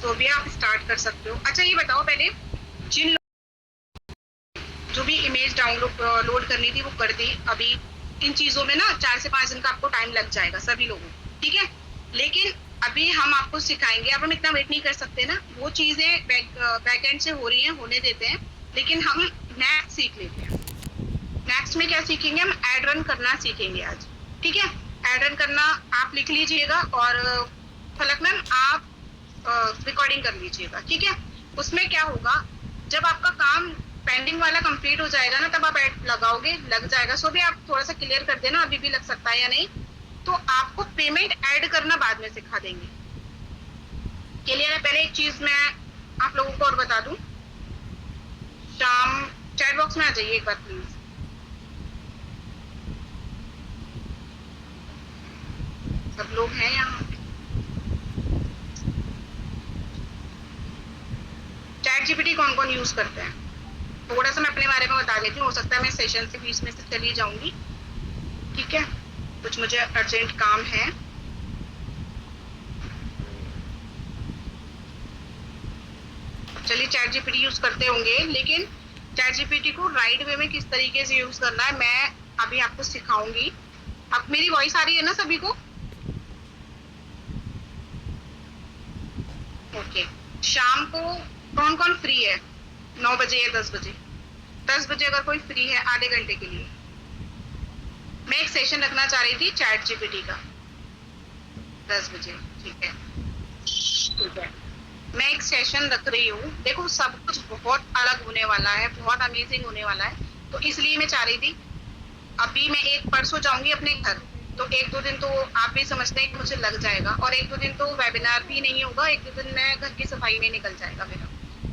तो भी आप स्टार्ट कर सकते हो। अच्छा ये बताओ पहले, जिन जो भी इमेज डाउनलोड लोड करनी थी वो कर दी। अभी इन चीजों में ना 4 से 5 दिन का आपको टाइम लग जाएगा सभी लोगों को, ठीक है। लेकिन अभी हम आपको सिखाएंगे, अब हम इतना वेट नहीं कर सकते ना, वो चीजें बैकएंड से हो रही हैं, होने देते हैं। लेकिन हम नेक्स्ट सीख लेते हैं। नेक्स्ट में क्या सीखेंगे, हम एड रन करना सीखेंगे आज, ठीक है। एड रन करना आप लिख लीजिएगा, और फलक मैम आप रिकॉर्डिंग कर लीजिएगा, ठीक है। उसमें क्या होगा, जब आपका काम पेंडिंग वाला कंप्लीट हो जाएगा ना, तब आप ऐड लगाओगे, लग जाएगा। सो भी आप थोड़ा सा क्लियर कर देना, अभी भी लग सकता है या नहीं। तो आपको पेमेंट ऐड करना बाद में सिखा देंगे, क्लियर है। पहले एक चीज मैं आप लोगों को और बता दूं, शाम चैट बॉक्स में आ जाइए एक बार प्लीज। सब लोग हैं यहाँ। चैट जीपीटी कौन कौन यूज करते हैं, थोड़ा सा मैं अपने बारे में बता देती हूँ। हो सकता है मैं सेशन से बीच में से चली जाऊंगी, ठीक है, कुछ मुझे अर्जेंट काम है। चलिए, चैट जीपीटी यूज करते होंगे, लेकिन चैट जीपीटी को राइट वे में किस तरीके से यूज करना है मैं अभी आपको सिखाऊंगी। अब मेरी वॉइस आ रही है ना सभी को? ओके। शाम को कौन कौन फ्री है, 9 बजे या 10 बजे? 10 बजे अगर कोई फ्री है आधे घंटे के लिए, मैं एक सेशन रखना चाह रही थी चैट जीपीटी का। 10 बजे, ठीक है, ठीक है। मैं एक सेशन रख रही हूँ, देखो सब कुछ बहुत अलग होने वाला है, बहुत अमेजिंग होने वाला है। तो इसलिए मैं चाह रही थी, अभी मैं एक परसों जाऊंगी अपने घर, तो 1-2 दिन तो आप भी समझते हैं कि मुझे लग जाएगा, और 1-2 दिन तो वेबिनार भी नहीं होगा, 1-2 दिन मैं घर की सफाई में निकल जाएगा मेरा,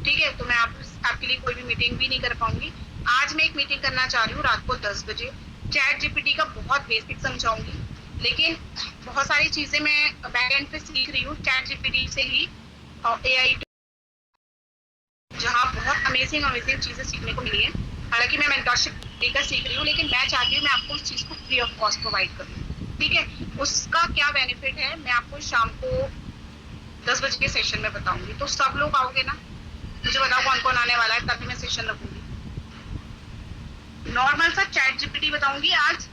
ठीक है। तो मैं आपके लिए कोई भी मीटिंग भी नहीं कर पाऊंगी। आज मैं एक मीटिंग करना चाह रही हूँ रात को 10 बजे, चैट जीपीटी का बहुत बेसिक समझाऊंगी। लेकिन बहुत सारी चीजें मैं बैक एंड पे सीख रही हूँ चैट जीपीटी से ही, और एआई, जहाँ बहुत अमेजिंग अमेजिंग चीजें सीखने को मिली है। हालांकि मैं मेंटरशिप लेकर सीख रही हूँ, लेकिन मैं चाहती हूँ मैं आपको उस चीज को फ्री ऑफ कॉस्ट प्रोवाइड करूँ, ठीक है। उसका क्या बेनिफिट है मैं आपको शाम को 10 बजे के सेशन में बताऊंगी। तो सब लोग आओगे ना? मुझे बताओ कौन कौन आने वाला है, तभी मैं सेशन रखूंगी। नॉर्मल सा चैट जीपीटी बताऊंगी आज,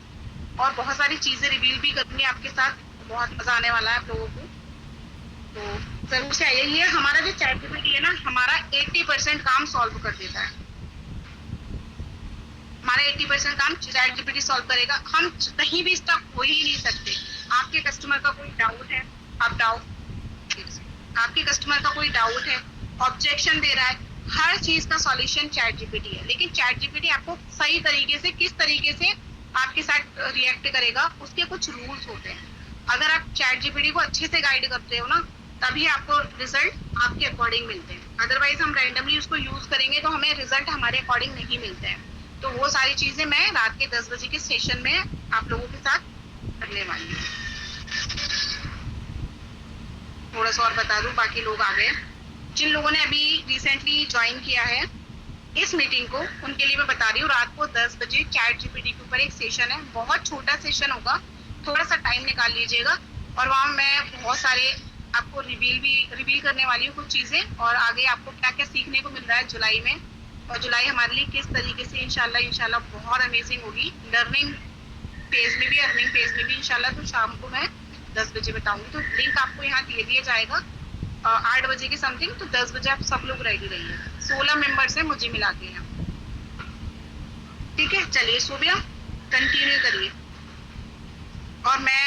और बहुत सारी चीजें रिवील भी करूंगी आपके साथ, बहुत मजा आने वाला है आप लोगों को। तो जरूर से आइए। ये हमारा जो चैट जीपीटी है ना, हमारा 80% काम सॉल्व कर देता है। हमारा 80% काम चैट जीपीटी सॉल्व करेगा। हम कहीं भी स्टक हो ही नहीं सकते। आपके कस्टमर का कोई डाउट है, आप आपके कस्टमर का कोई डाउट है, ऑब्जेक्शन दे रहा है, हर चीज का सॉल्यूशन चैट जीपीटी है। लेकिन चैट जीपीटी आपको सही तरीके से, किस तरीके से आपके साथ रिएक्ट करेगा, उसके कुछ रूल्स होते हैं। अगर आप चैट जीपीटी को अच्छे से गाइड करते हो ना, तभी आपको रिजल्ट आपके अकॉर्डिंग मिलते हैं। अदरवाइज हम रैंडमली उसको यूज करेंगे तो हमें रिजल्ट हमारे अकॉर्डिंग नहीं मिलते हैं। तो वो सारी चीजें मैं रात के 10 बजे के सेशन में आप लोगों के साथ करने वाली हूँ। थोड़ा सा और बता दूं, बाकी लोग आ गए। जिन लोगों ने अभी रिसेंटली ज्वाइन किया है इस मीटिंग को, उनके लिए मैं बता रही हूँ, रात को 10 बजे चैट जीपीटी के ऊपर एक सेशन है। बहुत छोटा सेशन होगा, थोड़ा सा टाइम निकाल लीजिएगा, और वहाँ मैं बहुत सारे आपको रिवील करने वाली हूँ कुछ चीजें, और आगे आपको क्या क्या सीखने को मिल रहा है जुलाई में। और जुलाई हमारे लिए किस तरीके से इंशाल्लाह बहुत अमेजिंग होगी, लर्निंग फेज में भी, अर्निंग फेज में भी इंशाल्लाह। तो शाम को मैं 10 बजे बताऊंगी। तो लिंक आपको यहाँ दे दिया जाएगा 8 बजे के समथिंग। तो 10 बजे आप सब लोग रेडी रहिए। 16 मेंबर्स हैं मुझे मिला के यहाँ, ठीक है। चलिए सोबिया कंटिन्यू करिए, और मैं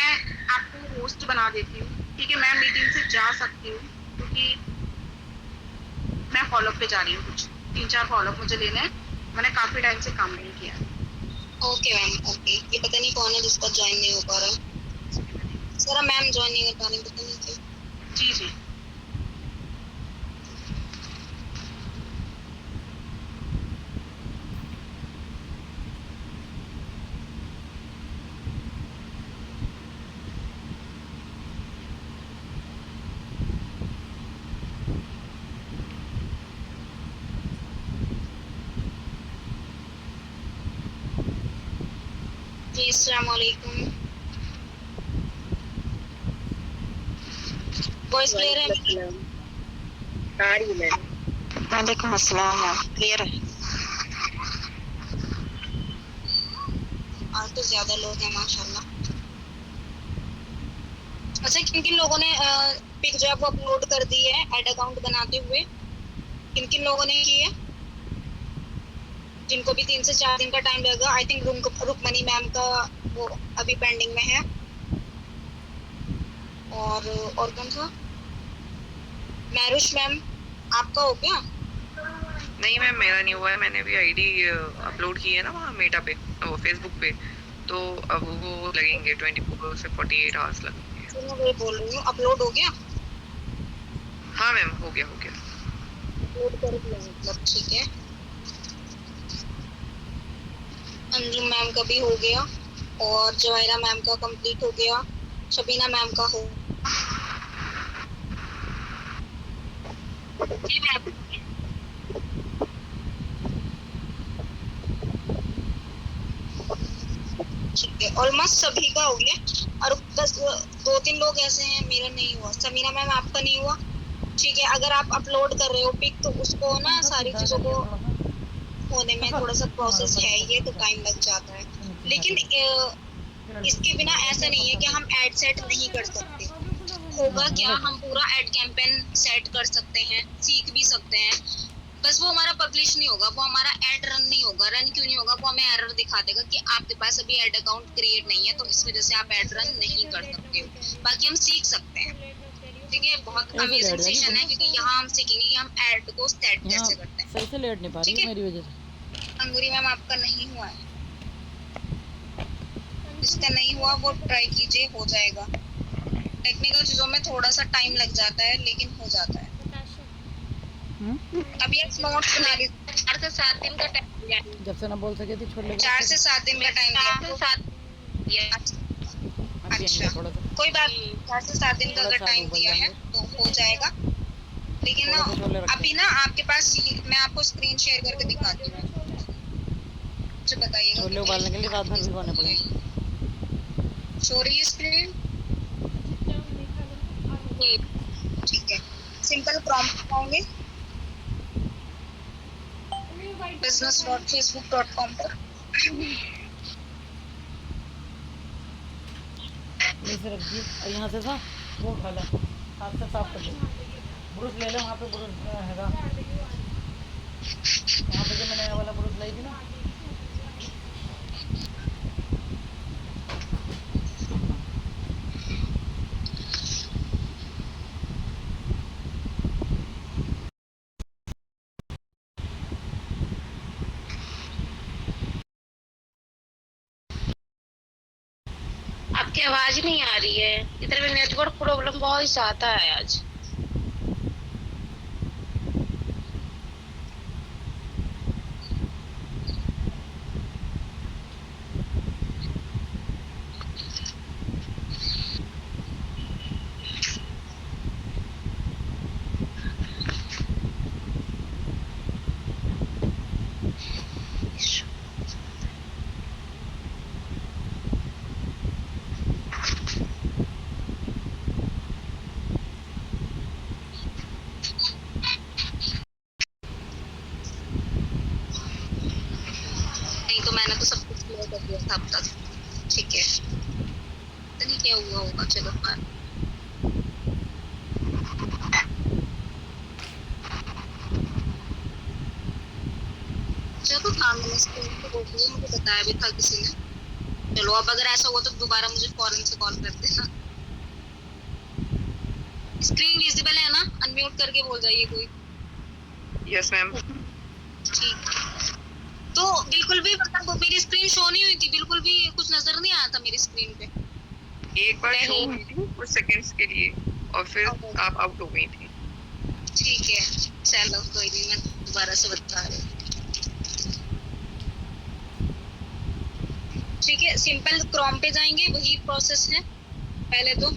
आपको होस्ट बना देती हूँ, ठीक है। मैं मीटिंग से जा सकती हूँ क्योंकि मैं फॉलोअप पे जा रही हूँ, कुछ 3-4 फॉलोअप मुझे लेने हैं। मैंने काफी टाइम से काम नहीं किया। Okay ma'am, okay. ये पता नहीं कौन है जिसका ज्वाइन नहीं हो पा रहा। सर मैम ज्वाइन नहीं कर पा रही, पता नहीं क्यों। जी जी। जी अस्सलाम वालेकुम। वॉइस क्लियर है मेरी? आ रही है मैम। वालेकुम अस्सलाम मैम, क्लियर है। आज तो ज्यादा लोग हैं माशाल्लाह। अच्छा, किन किन लोगों ने पिक जो है वो अपलोड कर दी है ऐड अकाउंट बनाते हुए? किन किन लोगों ने की है? जिनको भी 3 से 4 दिन का टाइम लगेगा। आई थिंक रुकमनी मैम का वो अभी पेंडिंग में है। और कौन था? मैरुश मैम, आपका हो गया? नहीं मैम, मेरा नहीं हुआ है। मैंने भी आईडी अपलोड की है ना वहाँ मेटा पे, वो फेसबुक पे, तो अब वो लगेंगे 24 से 48 आवर्स लगेंगे। तो मैं वही बोल रही हूँ, अपलोड हो गया? हाँ मैम, हो गया हो गया। अपलोड कर दिया मतलब, ठीक है। अंजुम मैम का भी हो गया और जवाहिरा मैम का कंप्लीट हो गया। शबीना मैम का हो। जी मैम। ठीक है, ऑलमोस्ट सभी का हो गया और बस 2-3 लोग ऐसे हैं मेरा नहीं हुआ। समीना मैम, आपका नहीं हुआ? ठीक है, अगर आप अपलोड कर रहे हो पिक तो उसको ना सारी चीजों को होने में थोड़ा सा प्रोसेस है, ये तो टाइम लग जाता है। लेकिन इसके बिना ऐसा नहीं है कि हम एड सेट नहीं कर सकते। होगा क्या, हम पूरा एड कैंपेन सेट कर सकते हैं, सीख भी सकते हैं, बस वो हमारा पब्लिश नहीं होगा, वो हमारा एड रन नहीं होगा। रन क्यों नहीं होगा? वो हमें एरर दिखा देगा कि आपके पास अभी एड अकाउंट क्रिएट नहीं है, तो इस वजह से आप एड रन नहीं कर सकते हो। बाकी हम सीख सकते हैं, ठीक है। बहुत अमेजिंग सेशन है क्योंकि यहाँ हम सीखेंगे कि हम एड को सेट कैसे करते हैं। सही से लेट नहीं पा रही है मेरी वजह से। अंगूरी मैम, आपका नहीं हुआ है? जिसका नहीं हुआ वो ट्राई कीजिए, हो जाएगा। टेक्निकल चीजों में थोड़ा सा टाइम लग जाता है लेकिन हो जाता है। अभी आप नोट्स बना रही, 4 से 7 दिन का टाइम दिया। जब से ना बोल सके थी छोड़ ले। 4 से 7 दिन का टाइम दिया। 4 से 7। अच्छा, कोई बात नहीं, 4 से 7 दिन का अगर टाइम दिया है तो हो जाएगा। लेकिन ना अभी ना आपके पास मैं आपको स्क्रीन शेयर करके दिखाती हूँ, मुझे बताइएगा। छोले उबालने के लिए रात भर भिगोने पड़ेंगे। शो रही है स्क्रीन? ठीक है, सिंपल प्रॉम्प्ट पाओगे business.facebook.com पर। नीचे रख दी और यहाँ से सा वो उठा ले, हाथ से साफ कर दे। ब्रश ले ले, वहाँ पे ब्रश हैगा, वहाँ पे जो मैंने नया वाला ब्रश लाई थी ना। आपकी आवाज नहीं आ रही है, इधर में नेटवर्क प्रॉब्लम बहुत ज्यादा है आज। नहीं तो मैंने तो सब कुछ क्लियर कर दिया था अब तक, ठीक है। पता नहीं क्या हुआ होगा, चलो बात। चलो था, मैंने स्क्रीन पे बोल दिया, मुझे बताया भी था किसी ने। चलो अब अगर ऐसा हुआ तो दोबारा मुझे फौरन से कॉल कर देना। स्क्रीन विजिबल है ना? अनम्यूट करके बोल जाइए कोई। Yes ma'am. ठीक, तो बिल्कुल भी मतलब मेरी स्क्रीन शो नहीं हुई थी, बिल्कुल भी कुछ नजर नहीं आया था मेरी स्क्रीन पे। एक बार शो हुई थी कुछ सेकंड्स के लिए और फिर आप आउट हो गई थी। ठीक है, चलो कोई नहीं, मैं दोबारा से बता रही हूँ। ठीक है, सिंपल क्रोम पे जाएंगे, वही प्रोसेस है पहले तो।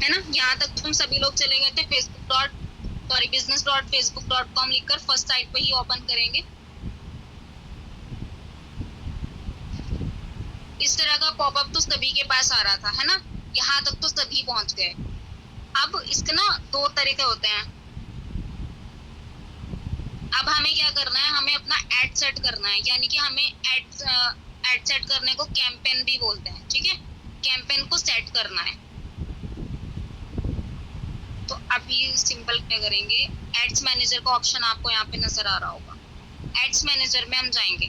है ना, यहाँ तक तुम सभी लोग चले गए थे। business.facebook.com लिखकर फर्स्ट साइट पे ही ओपन करेंगे। इस तरह का पॉपअप तो सभी के पास आ रहा था, है ना, यहाँ तक तो सभी पहुंच गए। अब इसके ना 2 तरीके होते हैं। अब हमें क्या करना है, हमें अपना एड सेट करना है, यानी कि हमें एड सेट करने को कैंपेन भी बोलते हैं, ठीक है। कैंपेन को सेट करना है। तो अभी सिंपल क्या करेंगे, एड्स मैनेजर का ऑप्शन आपको यहाँ पे नजर आ रहा होगा। एड्स मैनेजर में हम जाएंगे,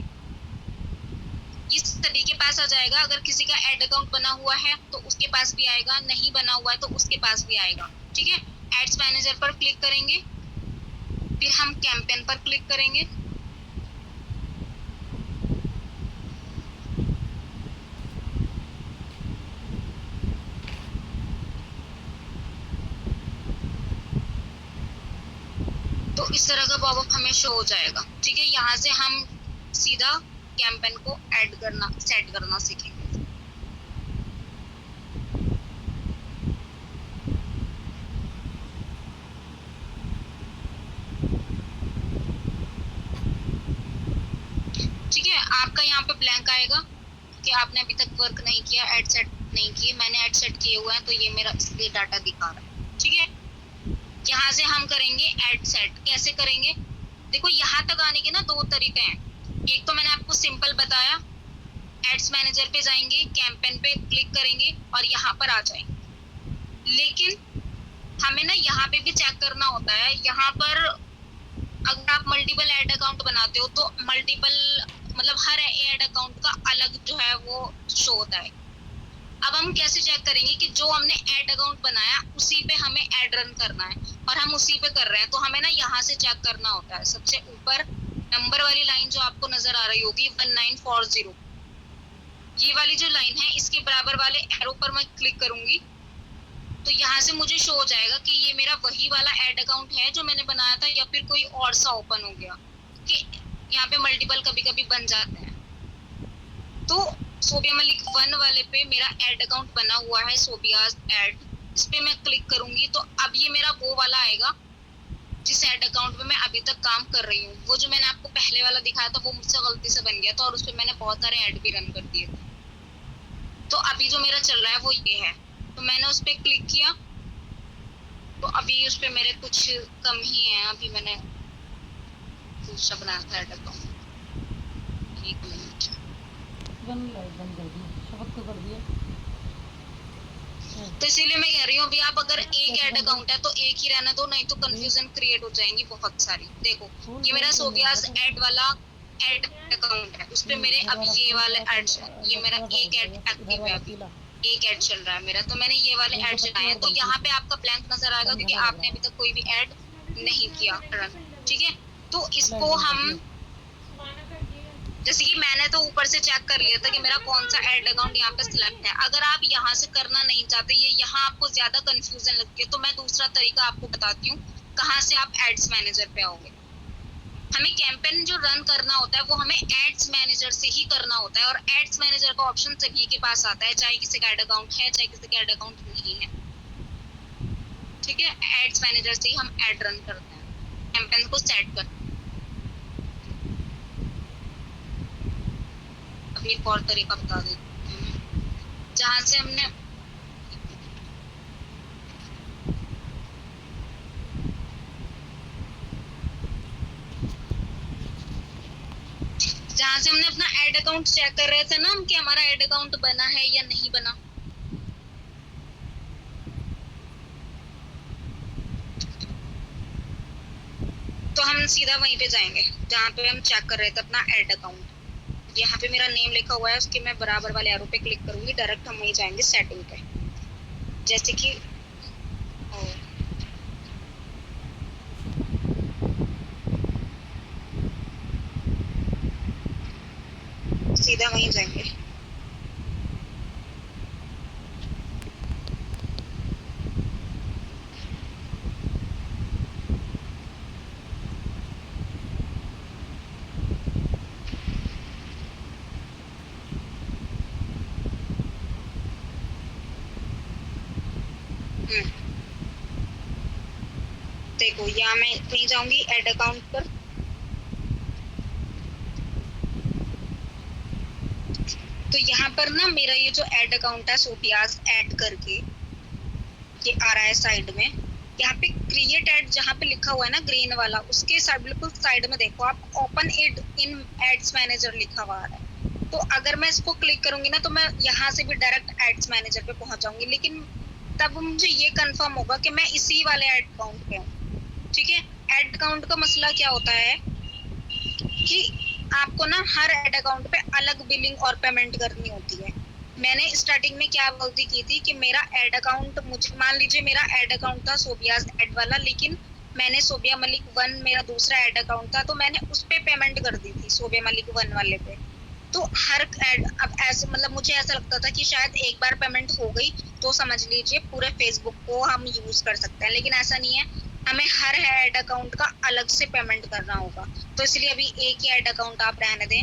ये सभी के पास आ जाएगा। अगर किसी का एड अकाउंट बना हुआ है तो उसके पास भी आएगा, नहीं बना हुआ है तो उसके पास भी आएगा, ठीक है। एड्स मैनेजर पर क्लिक करेंगे, फिर हम कैंपेन पर क्लिक करेंगे। तो इस तरह का पॉपअप हमें शो हो जाएगा, ठीक है। यहाँ से हम सीधा कैंपेन को ऐड करना, सेट करना सीखेंगे। ठीक है, आपका यहाँ पे ब्लैंक आएगा कि आपने अभी तक वर्क नहीं किया, ऐड सेट नहीं किए। मैंने ऐड सेट किए हुए हैं तो ये मेरा इसलिए डाटा दिखा रहा है, ठीक है। यहाँ से हम करेंगे ऐड सेट। कैसे करेंगे, देखो यहाँ तक आने के ना 2 तरीके हैं। एक तो मैंने आपको सिंपल बताया, एड्स मैनेजर पे जाएंगे, कैंपेन पे क्लिक करेंगे और यहाँ पर आ जाएंगे। लेकिन हमें ना यहाँ पे भी चेक करना होता है। यहाँ पर अगर आप मल्टीपल ऐड अकाउंट बनाते हो तो मल्टीपल मतलब हर ऐड अकाउंट का अलग जो है वो शो होता है। अब हम कैसे चेक करेंगे कि जो हमने ऐड अकाउंट बनाया उसी पे हमें ऐड रन करना है और हम उसी पे कर रहे हैं। तो हमें ना यहाँ से चेक करना होता है। सबसे ऊपर नंबर वाली लाइन जो आपको नजर आ रही होगी 1940, ये वाली जो लाइन है इसके बराबर वाले एरो पर मैं क्लिक करूंगी तो यहाँ से मुझे शो हो जाएगा कि ये मेरा वही वाला ऐड अकाउंट है जो मैंने बनाया था या फिर कोई और सा ओपन हो गया। कि यहाँ पे मल्टीपल कभी कभी बन जाते हैं। तो सोबिया मलिक 1 वाले पे मेरा ऐड अकाउंट बना हुआ है, सोबियाज ऐड। इस पे मैं क्लिक करूंगी तो अब ये मेरा वो वाला आएगा जिस ऐड अकाउंट पे मैं अभी तक काम कर रही हूँ। वो जो मैंने आपको पहले वाला दिखाया था वो मुझसे गलती से बन गया था और उस पे मैंने बहुत सारे ऐड भी रन कर दिए थे। तो अभी जो मेरा चल रहा है वो ये है। तो मैंने उस पे क्लिक किया तो अभी उस पे मेरे कुछ कम ही हैं। अभी मैंने दूसरा बनाया था ऐड अकाउंट। 1 मिनट, बंद कर दिया, शपथ को कर दिया। तो इसीलिए मैं कह रही हूँ अभी आप अगर एक ऐड अकाउंट है तो एक ही रहने दो, नहीं तो कंफ्यूजन क्रिएट हो जाएंगी बहुत सारी। देखो ये मेरा सोबियाज ऐड वाला ऐड अकाउंट है, उस पे मेरे अभी ये वाले ऐड, ये मेरा एक ऐड एक्टिव है, अभी एक ऐड चल रहा है मेरा। तो मैंने ये वाले ऐड चलाए हैं। तो यहाँ पे आपका ब्लैंक नजर आएगा क्योंकि आपने अभी तक कोई भी ऐड नहीं किया रन, ठीक है। तो इसको हम जैसे कि मैंने तो ऊपर से चेक कर लिया था कि मेरा कौन सा ऐड अकाउंट यहाँ पे सिलेक्ट है। अगर आप यहाँ से करना नहीं चाहते, ये यहाँ आपको ज्यादा कंफ्यूजन लगती है, तो मैं दूसरा तरीका आपको बताती हूँ कहाँ से आप एड्स मैनेजर पे आओगे। हमें कैंपेन जो रन करना होता है वो हमें एड्स मैनेजर से ही करना होता है और एड्स मैनेजर का ऑप्शन सभी के पास आता है, चाहे किसी का ऐड अकाउंट है चाहे किसी का ऐड अकाउंट नहीं है, ठीक है। एड्स मैनेजर से ही हम ऐड रन करते हैं, कैंपेन को सेट करते हैं। अभी एक और तरीका बता देती हूँ जहाँ से हमने अपना ऐड अकाउंट चेक कर रहे थे ना हम कि हमारा ऐड अकाउंट बना है या नहीं बना। तो हम सीधा वहीं पे जाएंगे जहाँ पे हम चेक कर रहे थे अपना ऐड अकाउंट। यहाँ पे मेरा नेम लिखा हुआ है, उसके मैं बराबर वाले एरो पे क्लिक करूंगी, डायरेक्ट हम वहीं जाएंगे सेटिंग पे। जैसे कि सीधा वहीं जाएंगे। देखो यहाँ मैं कहीं जाऊंगी ऐड अकाउंट पर, तो यहाँ पर ना मेरा ये जो एड अकाउंट है सोफियाज ऐड करके ये आ रहा है साइड में, यहाँ पे क्रिएट एड जहाँ पे लिखा हुआ है ना ग्रीन वाला, उसके साइड बिल्कुल साइड में देखो आप ओपन एड इन एड्स मैनेजर लिखा हुआ आ रहा है। तो अगर मैं इसको क्लिक करूंगी ना तो मैं यहाँ से भी डायरेक्ट एड्स मैनेजर पे पहुंच जाऊंगी, लेकिन तब मुझे ये कंफर्म होगा कि मैं इसी वाले एड अकाउंट पे हूँ। ठीक है, एड अकाउंट का मसला क्या होता है कि आपको ना हर एड अकाउंट पे अलग बिलिंग और पेमेंट करनी होती है। मैंने स्टार्टिंग में क्या गलती की थी कि मेरा एड अकाउंट, मुझे मान लीजिए मेरा एड अकाउंट था सोबियाज एड वाला, लेकिन मैंने सोबिया मलिक 1 मेरा दूसरा एड अकाउंट था, तो मैंने उस पे पेमेंट कर दी थी सोबिया मलिक 1 वाले पे। तो हर एड अब ऐसे मतलब मुझे ऐसा लगता था कि शायद एक बार पेमेंट हो गई तो समझ लीजिए पूरे फेसबुक को हम यूज कर सकते हैं, लेकिन ऐसा नहीं है, हमें हर एड अकाउंट का अलग से पेमेंट करना होगा। तो इसलिए अभी एक ही एड अकाउंट आप रहने दें।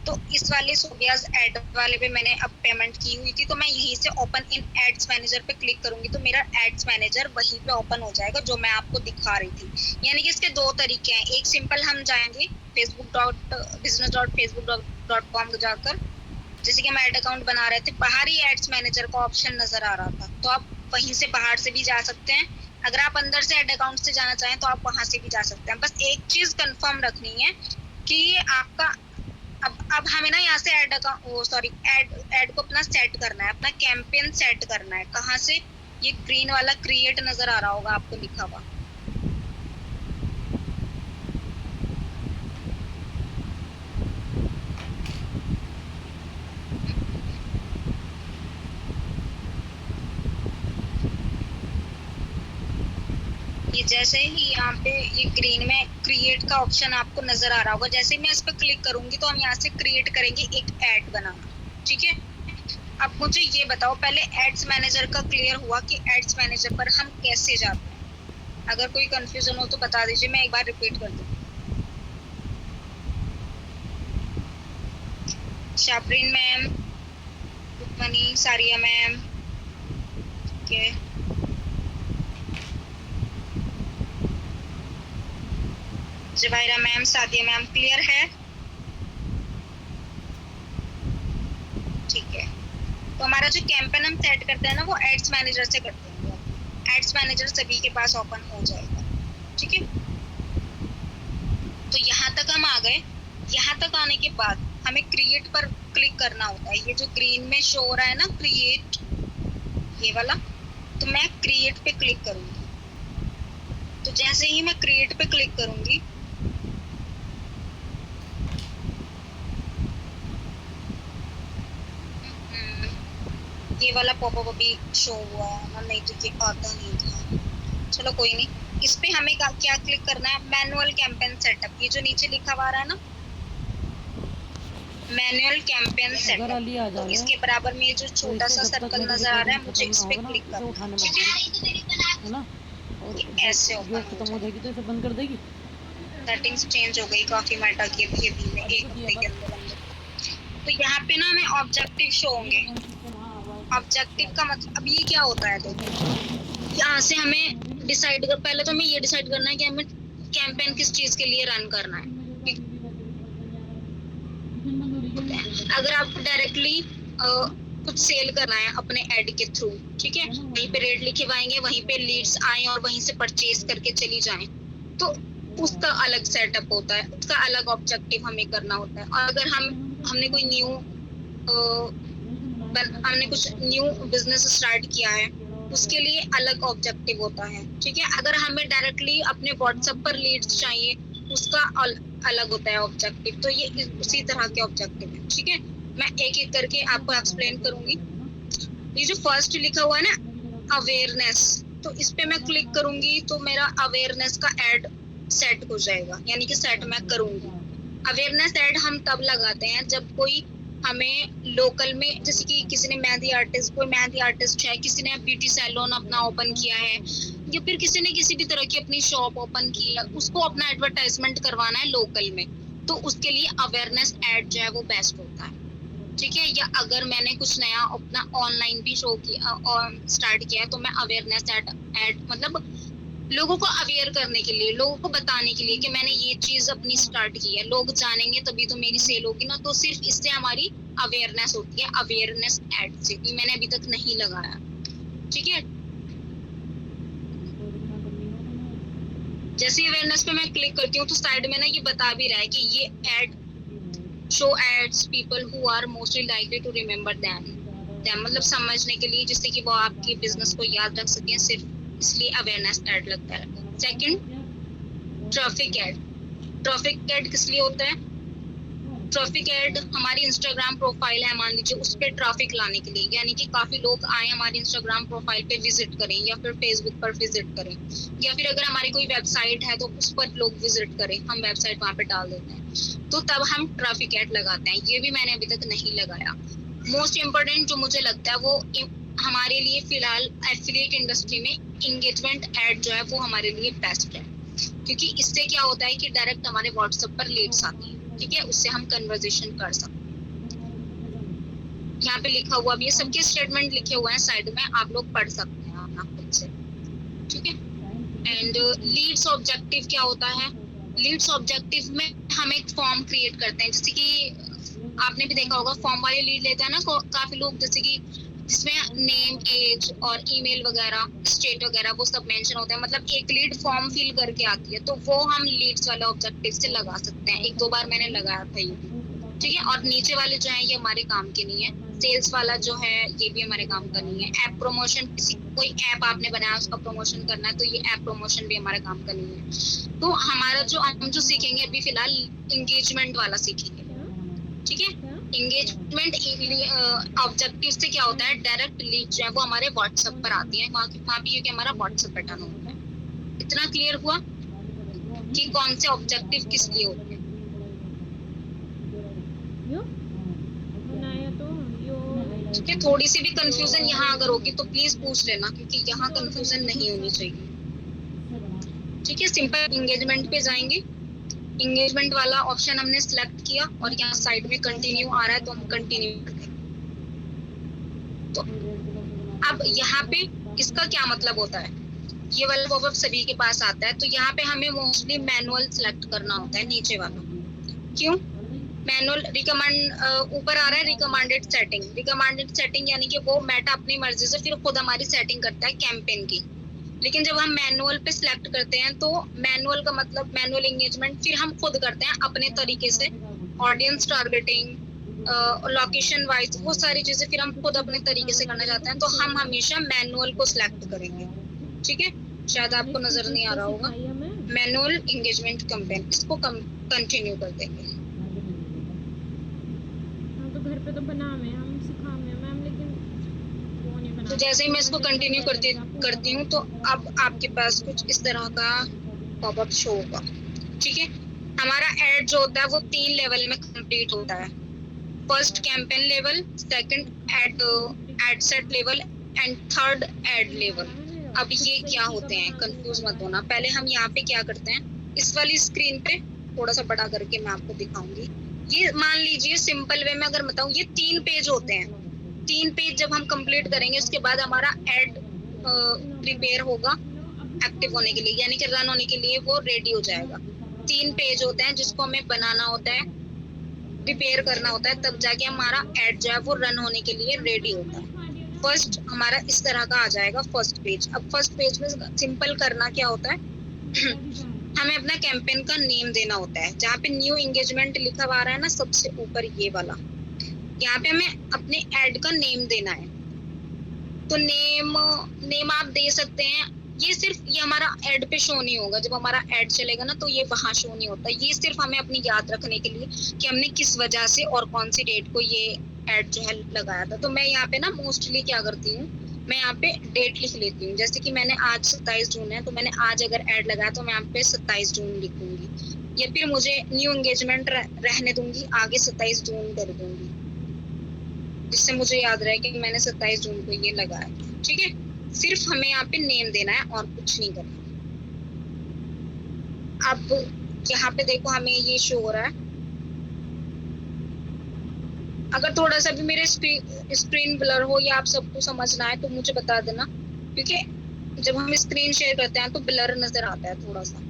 तो इस वाले सोबियाज एड वाले पे मैंने अब पेमेंट की हुई थी, तो मैं यहीं से ओपन इन एड्स मैनेजर पे क्लिक करूंगी तो मेरा एड्स मैनेजर वहीं पे ओपन हो जाएगा जो मैं आपको दिखा रही थी। यानी कि इसके 2 तरीके हैं, एक सिंपल हम जाएंगे facebook.business.facebook.com जाकर, जैसे कि हम एड अकाउंट बना रहे थे, बाहर ही एड्स मैनेजर का ऑप्शन नजर आ रहा था, तो आप वहीं से बाहर से भी जा सकते हैं। अगर आप अंदर से एड अकाउंट से जाना चाहें तो आप वहां से भी जा सकते हैं। बस एक चीज कंफर्म रखनी है कि ये आपका अब हमें ना यहाँ से एड को अपना सेट करना है, अपना कैंपेन सेट करना है। कहाँ से? ये ग्रीन वाला क्रिएट नजर आ रहा होगा आपको लिखा हुआ, ये जैसे ही यहाँ पे ये ग्रीन में क्रिएट का ऑप्शन आपको नजर आ रहा होगा, जैसे ही मैं इस पर क्लिक करूंगी तो हम यहाँ से क्रिएट करेंगे एक ऐड बनाना। ठीक है, अब मुझे ये बताओ पहले एड्स मैनेजर का क्लियर हुआ कि एड्स मैनेजर पर हम कैसे जाते हैं? अगर कोई कंफ्यूजन हो तो बता दीजिए, मैं एक बार रिपीट कर दूँ। शाबरीन मैम, रुकमनी, सारिया मैम, ठीक है, जवाहिरा मैम, सादिया मैम, क्लियर है? ठीक है, तो हमारा जो कैंपेन हम सेट करते हैं ना वो एड्स मैनेजर से करते हैं। एड्स मैनेजर सभी के पास ओपन हो जाएगा। ठीक है, तो यहाँ तक हम आ गए। यहाँ तक आने के बाद हमें क्रिएट पर क्लिक करना होता है। ये जो ग्रीन में शो हो रहा है ना क्रिएट, ये वाला, तो मैं क्रिएट पे क्लिक करूंगी। तो जैसे ही मैं क्रिएट पे क्लिक करूंगी ये वाला पॉपअप अभी शो हुआ है ना, नहीं तो ये आता नहीं था। चलो कोई नहीं, इस पे हमें क्या क्लिक करना है? Manual campaign setup. ये जो नीचे लिखा हुआ रहा है ना मैनुअल कैंपेन सेटअप, तो इसके बराबर में ये जो छोटा सा सर्कल नजर आ रहा है मुझे इस पे क्लिक करना है ना, ऐसे ओपन खत्म हो जाएगी तो इसे बंद कर देगी। सेटिंग्स चेंज हो गई काफी मेटा की अभी में एक हफ्ते के अंदर। तो यहाँ पे ना हमें ऑब्जेक्टिव शो होंगे। ऑब्जेक्टिव का मतलब अब ये क्या होता है? देखो यहाँ से हमें डिसाइड कर, पहले तो हमें ये डिसाइड करना है कि हमें कैंपेन किस चीज के लिए रन करना है। अगर आपको डायरेक्टली कुछ सेल करना है अपने ऐड के थ्रू, ठीक है, वहीं पे रेट लिखे हुए आएंगे, वहीं पे लीड्स आए और वहीं से परचेज करके चली जाएं, तो उसका अलग सेटअप होता है, उसका अलग ऑब्जेक्टिव हमें करना होता है। और अगर हमने कोई हमने कुछ न्यू बिजनेस स्टार्ट किया है उसके लिए अलग ऑब्जेक्टिव होता है। ठीक है, अगर हमें डायरेक्टली अपने व्हाट्सएप पर लीड्स चाहिए उसका अलग होता है ऑब्जेक्टिव। तो ये उसी तरह के ऑब्जेक्टिव है। ठीक है, मैं एक एक करके आपको एक्सप्लेन करूंगी। ये जो फर्स्ट लिखा हुआ है ना अवेयरनेस, तो इस पे मैं क्लिक करूंगी तो मेरा अवेयरनेस का एड सेट हो जाएगा, यानी कि सेट मैं करूंगी। अवेयरनेस एड हम तब लगाते हैं जब कोई हमें लोकल में, जैसे कि किसी ने मेहंदी आर्टिस्ट है, किसी ने ब्यूटी सैलून अपना ओपन किया है, या फिर किसी ने किसी भी तरह की अपनी शॉप ओपन की है, उसको अपना एडवर्टाइजमेंट करवाना है लोकल में, तो उसके लिए अवेयरनेस एड जो है वो बेस्ट होता है। ठीक है, या अगर मैंने कुछ नया अपना ऑनलाइन भी शो किया और स्टार्ट किया है तो मैं अवेयरनेस एड मतलब लोगों को अवेयर करने के लिए, लोगों को बताने के लिए कि मैंने ये चीज अपनी स्टार्ट की है, लोग जानेंगे तभी तो मेरी सेल होगी ना। तो सिर्फ इससे हमारी अवेयरनेस होती है, अवेयरनेस एड से। ये मैंने अभी तक नहीं लगाया, ठीक है। जैसे अवेयरनेस पे मैं क्लिक करती हूँ तो साइड में ना ये बता भी रहा है कि ये ad shows ads people who are mostly likely to remember them, मतलब समझने के लिए, जिससे कि वो आपके बिजनेस को याद रख सकें, सिर्फ इसलिए अवेयरनेस ऐड लगता है। Second, traffic add. Traffic add किस लिए होता है? ट्रैफिक ऐड हमारी इंस्टाग्राम प्रोफाइल है, मान लीजिए, उस पर ट्रैफिक लाने के लिए, यानी कि काफी लोग आए हमारी इंस्टाग्राम प्रोफाइल पे विजिट करें, या फिर फेसबुक पर विजिट करें, या फिर अगर हमारी कोई वेबसाइट है तो उस पर लोग विजिट करें, हम वेबसाइट वहां पे डाल देते हैं, तो तब हम ट्रैफिक ऐड लगाते हैं। ये भी मैंने अभी तक नहीं लगाया। मोस्ट इम्पोर्टेंट जो मुझे लगता है वो हमारे लिए फिलहाल एफिलिएट इंडस्ट्री में इंगेजमेंट ऐड जो है वो हमारे लिए बेस्ट है, क्योंकि इससे क्या होता है कि डायरेक्ट हमारे व्हाट्सएप पर लीड्स आती है, ठीक है, उससे हम कन्वर्सेशन कर सकते हैं। यहाँ पे लिखा हुआ भी है, सबके स्टेटमेंट लिखे हुए हैं साइड में, आप लोग पढ़ सकते हैं अपना खुद से, ठीक है। एंड लीड्स ऑब्जेक्टिव क्या होता है? लीड्स ऑब्जेक्टिव में हम एक फॉर्म क्रिएट करते हैं, जैसे कि आपने भी देखा होगा फॉर्म वाले लीड लेते हैं ना काफी लोग, जैसे कि जिसमें नेम, एज और ईमेल वगैरह, स्टेट वगैरह वो सब मेंशन होता है, मतलब एक लीड फॉर्म फिल करके आती है, तो वो हम लीड्स वाला ऑब्जेक्टिव से लगा सकते हैं। 1-2 बार मैंने लगाया था ये, ठीक है। और नीचे वाले जो है ये हमारे काम के नहीं है। सेल्स वाला जो है ये भी हमारे काम का नहीं है। ऐप प्रमोशन, कोई ऐप आपने बनाया उसका प्रमोशन करना है, तो ये ऐप प्रमोशन भी हमारे काम का नहीं है। तो हमारा जो हम जो सीखेंगे अभी फिलहाल इंगेजमेंट वाला सीखेंगे, ठीक है। इंगेजमेंट ऑब्जेक्टिव से क्या होता है, डायरेक्ट लीड जो है वो हमारे व्हाट्सएप पर आती है, वहाँ पे ये हमारा व्हाट्सएप पैटर्न होता है। इतना क्लियर हुआ कि कौन से ऑब्जेक्टिव किस लिए होते हैं। ठीक है, थोड़ी सी भी कंफ्यूजन यहाँ अगर होगी तो प्लीज पूछ लेना, क्योंकि यहाँ कंफ्यूजन नहीं होनी चाहिए, ठीक है। सिंपल इंगेजमेंट पे जाएंगे, इंगेजमेंट वाला ऑप्शन हमने सिलेक्ट किया और यहाँ साइड में कंटिन्यू आ रहा है तो हम कंटिन्यू करते हैं। तो अब यहाँ पे इसका क्या मतलब होता है, ये वाला पॉपअप सभी के पास आता है, तो यहाँ पे हमें मोस्टली मैनुअल सिलेक्ट करना होता है, नीचे वाला। क्यों मैनुअल? रिकमेंड ऊपर आ रहा है रिकमेंडेड सेटिंग। रिकमेंडेड सेटिंग यानी कि वो मेटा अपनी मर्जी से फिर खुद हमारी सेटिंग करता है कैंपेन की, लेकिन जब हम मैनुअल पे सिलेक्ट करते हैं तो मैनुअल का मतलब मैनुअल एंगेजमेंट फिर हम खुद करते हैं अपने तरीके से। ऑडियंस टारगेटिंग, लोकेशन वाइज, वो सारी चीजें फिर हम खुद अपने तरीके से करना चाहते हैं, तो हम हमेशा मैनुअल को सिलेक्ट करेंगे, ठीक है। शायद आपको नजर नहीं आ रहा होगा, मैनुअल एंगेजमेंट कैंपेन, इसको कंटिन्यू कर देंगे। तो घर पे तो बना में हम सिखावे मैम, लेकिन वो नहीं बना। तो जैसे ही मैं इसको कंटिन्यू करती हूँ तो अब आपके पास कुछ इस तरह का पॉपअप शो होगा, ठीक है। हमारा ऐड जो होता है वो 3 लेवल में कंप्लीट होता है। First campaign level, second ad set level and third ad level. अब ये क्या होते हैं, कंफ्यूज मत होना। पहले हम यहाँ पे क्या करते हैं, इस वाली स्क्रीन पे थोड़ा सा बड़ा करके मैं आपको दिखाऊंगी। ये मान लीजिए सिंपल वे में अगर बताऊं, ये 3 पेज होते हैं। 3 पेज जब हम कंप्लीट करेंगे उसके बाद हमारा एड प्रिपेयर होगा एक्टिव होने के लिए, यानी कि रन होने के लिए वो रेडी हो जाएगा। 3 पेज होते हैं जिसको हमें बनाना होता है, प्रिपेयर करना होता है, तब जाके हमारा एड जो है वो रन होने के लिए रेडी होता है। फर्स्ट हमारा इस तरह का आ जाएगा फर्स्ट पेज। अब फर्स्ट पेज में सिंपल करना क्या होता है हमें अपना कैंपेन का नेम देना होता है। जहाँ पे न्यू एंगेजमेंट लिखा हुआ रहा है ना सबसे ऊपर ये वाला, यहाँ पे हमें अपने ऐड का नेम देना है। तो नेम आप दे सकते हैं। ये सिर्फ ये हमारा ऐड पे शो नहीं होगा, जब हमारा ऐड चलेगा ना तो ये वहां शो नहीं होता। ये सिर्फ हमें अपनी याद रखने के लिए कि हमने किस वजह से और कौन सी डेट को ये ऐड जो है लगाया था। तो मैं यहाँ पे ना मोस्टली क्या करती हूँ, मैं यहाँ पे डेट लिख लेती हूँ। जैसे कि मैंने आज 27 जून है तो मैंने आज अगर ऐड लगाया तो मैं यहाँ पे 27 जून लिखूंगी, या फिर मुझे न्यू एंगेजमेंट रहने दूंगी, आगे 27 जून कर दूंगी, जिससे मुझे याद रहे कि मैंने 27 जून को ये लगाया, ठीक है। सिर्फ हमें यहाँ पे नेम देना है और कुछ नहीं करना। अब यहाँ पे देखो हमें ये शो हो रहा है। अगर थोड़ा सा भी मेरे स्क्रीन ब्लर हो या आप सबको समझना है तो मुझे बता देना, क्योंकि जब हम स्क्रीन शेयर करते हैं तो ब्लर नजर आता है थोड़ा सा।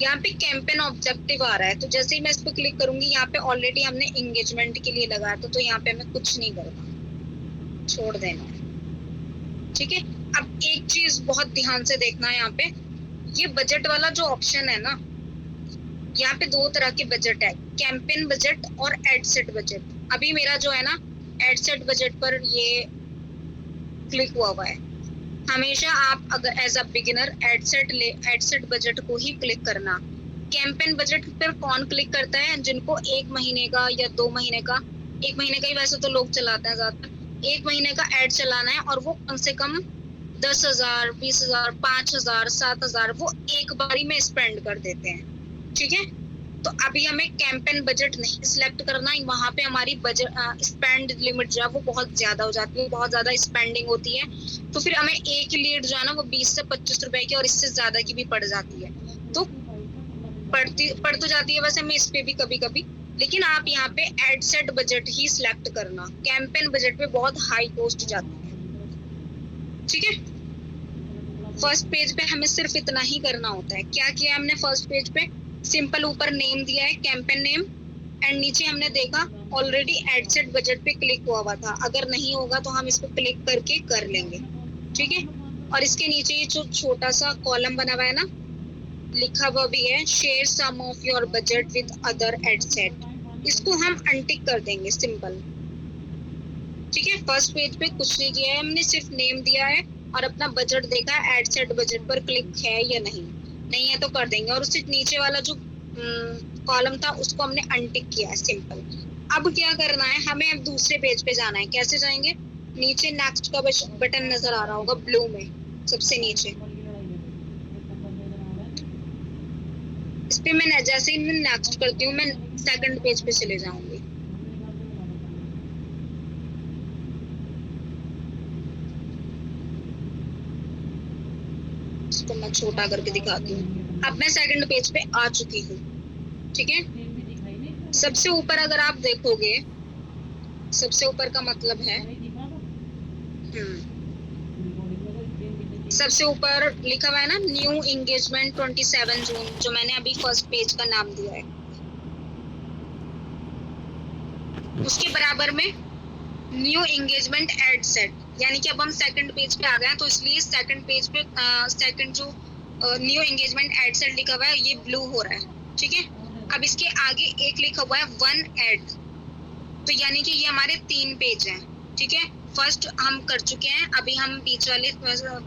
यहाँ पे कैंपेन ऑब्जेक्टिव आ रहा है, तो जैसे ही मैं इस पे क्लिक करूंगी यहाँ पे ऑलरेडी हमने एंगेजमेंट के लिए लगाया था, तो यहाँ पे हमें कुछ नहीं करना, छोड़ देना है। ठीक है, अब एक चीज बहुत ध्यान से देखना है, यहाँ पे ये बजट वाला जो ऑप्शन है ना, यहाँ पे दो तरह के बजट है, कैंपेन बजट और एड सेट बजट। अभी मेरा जो है ना एड सेट बजट पर ये क्लिक हुआ है। हमेशा आप अगर as a beginner ad set budget को ही क्लिक करना। कैंपेन बजट पर कौन क्लिक करता है? जिनको 1 महीने का या 2 महीने का, 1 महीने का ही वैसे तो लोग चलाते हैं ज्यादातर, 1 महीने का एड चलाना है और वो कम से कम 10,000, 20,000, 5,000, 7,000 वो एक बारी में स्पेंड कर देते हैं। ठीक है, तो अभी हमें कैंपेन बजट नहीं सिलेक्ट करना, वहां पे हमारी बजट स्पेंड लिमिट जो है वो बहुत ज्यादा हो जाती है, बहुत ज्यादा स्पेंडिंग होती है, तो फिर हमें एक लीड जो है ना वो 20 से 25 रुपए की और इससे ज्यादा की भी पड़ जाती है। तो पड़ तो जाती है वैसे, मैं इस पे भी कभी कभी, लेकिन आप यहाँ पे एड सेट बजट ही सिलेक्ट करना। कैंपेन बजट पे बहुत हाई कॉस्ट जाती है। ठीक है, फर्स्ट पेज पे हमें सिर्फ इतना ही करना होता है। क्या किया हमने फर्स्ट पेज पे? सिंपल ऊपर नेम दिया है, कैंपेन नेम, एंड नीचे हमने देखा ऑलरेडी एड सेट बजट पे क्लिक हुआ था। अगर नहीं होगा तो हम इस पे क्लिक करके कर लेंगे। ठीक है, और इसके नीचे ये जो छोटा सा कॉलम बना हुआ है ना, लिखा हुआ भी है share some of your budget with other ad set, इसको हम अनटिक कर देंगे सिंपल। ठीक है, फर्स्ट पेज पे कुछ नहीं किया है हमने, सिर्फ नेम दिया है और अपना बजट देखा है, एड सेट बजट पर क्लिक है या नहीं, नहीं है तो कर देंगे। और उससे नीचे वाला जो कॉलम था उसको हमने अनटिक किया है सिंपल। अब क्या करना है, हमें अब दूसरे पेज पे जाना है। कैसे जाएंगे? नीचे नेक्स्ट का बटन नजर आ रहा होगा ब्लू में सबसे नीचे, इस पे मैं जैसे ही मैं नेक्स्ट करती हूँ मैं सेकंड पेज पे चले जाऊंगी। इसको मैं छोटा करके दिखाती हूँ। अब मैं सेकंड पेज पे आ चुकी हूँ। ठीक है, सबसे ऊपर अगर आप देखोगे, सबसे ऊपर का मतलब है सबसे ऊपर लिखा हुआ है ना न्यू एंगेजमेंट 27 जून, जो मैंने अभी फर्स्ट पेज का नाम दिया है। उसके बराबर में न्यू एंगेजमेंट एड सेट, यानी कि अब हम सेकंड पेज पे आ गए हैं, तो इसलिए सेकंड पेज पे सेकंड जो न्यू एंगेजमेंट एड सेट लिखा हुआ है ये ब्लू हो रहा है। ठीक है, अब इसके आगे एक लिखा हुआ है 1 एड, तो यानी कि ये हमारे 3 पेज हैं। ठीक है, फर्स्ट हम कर चुके हैं, अभी हम बीच वाले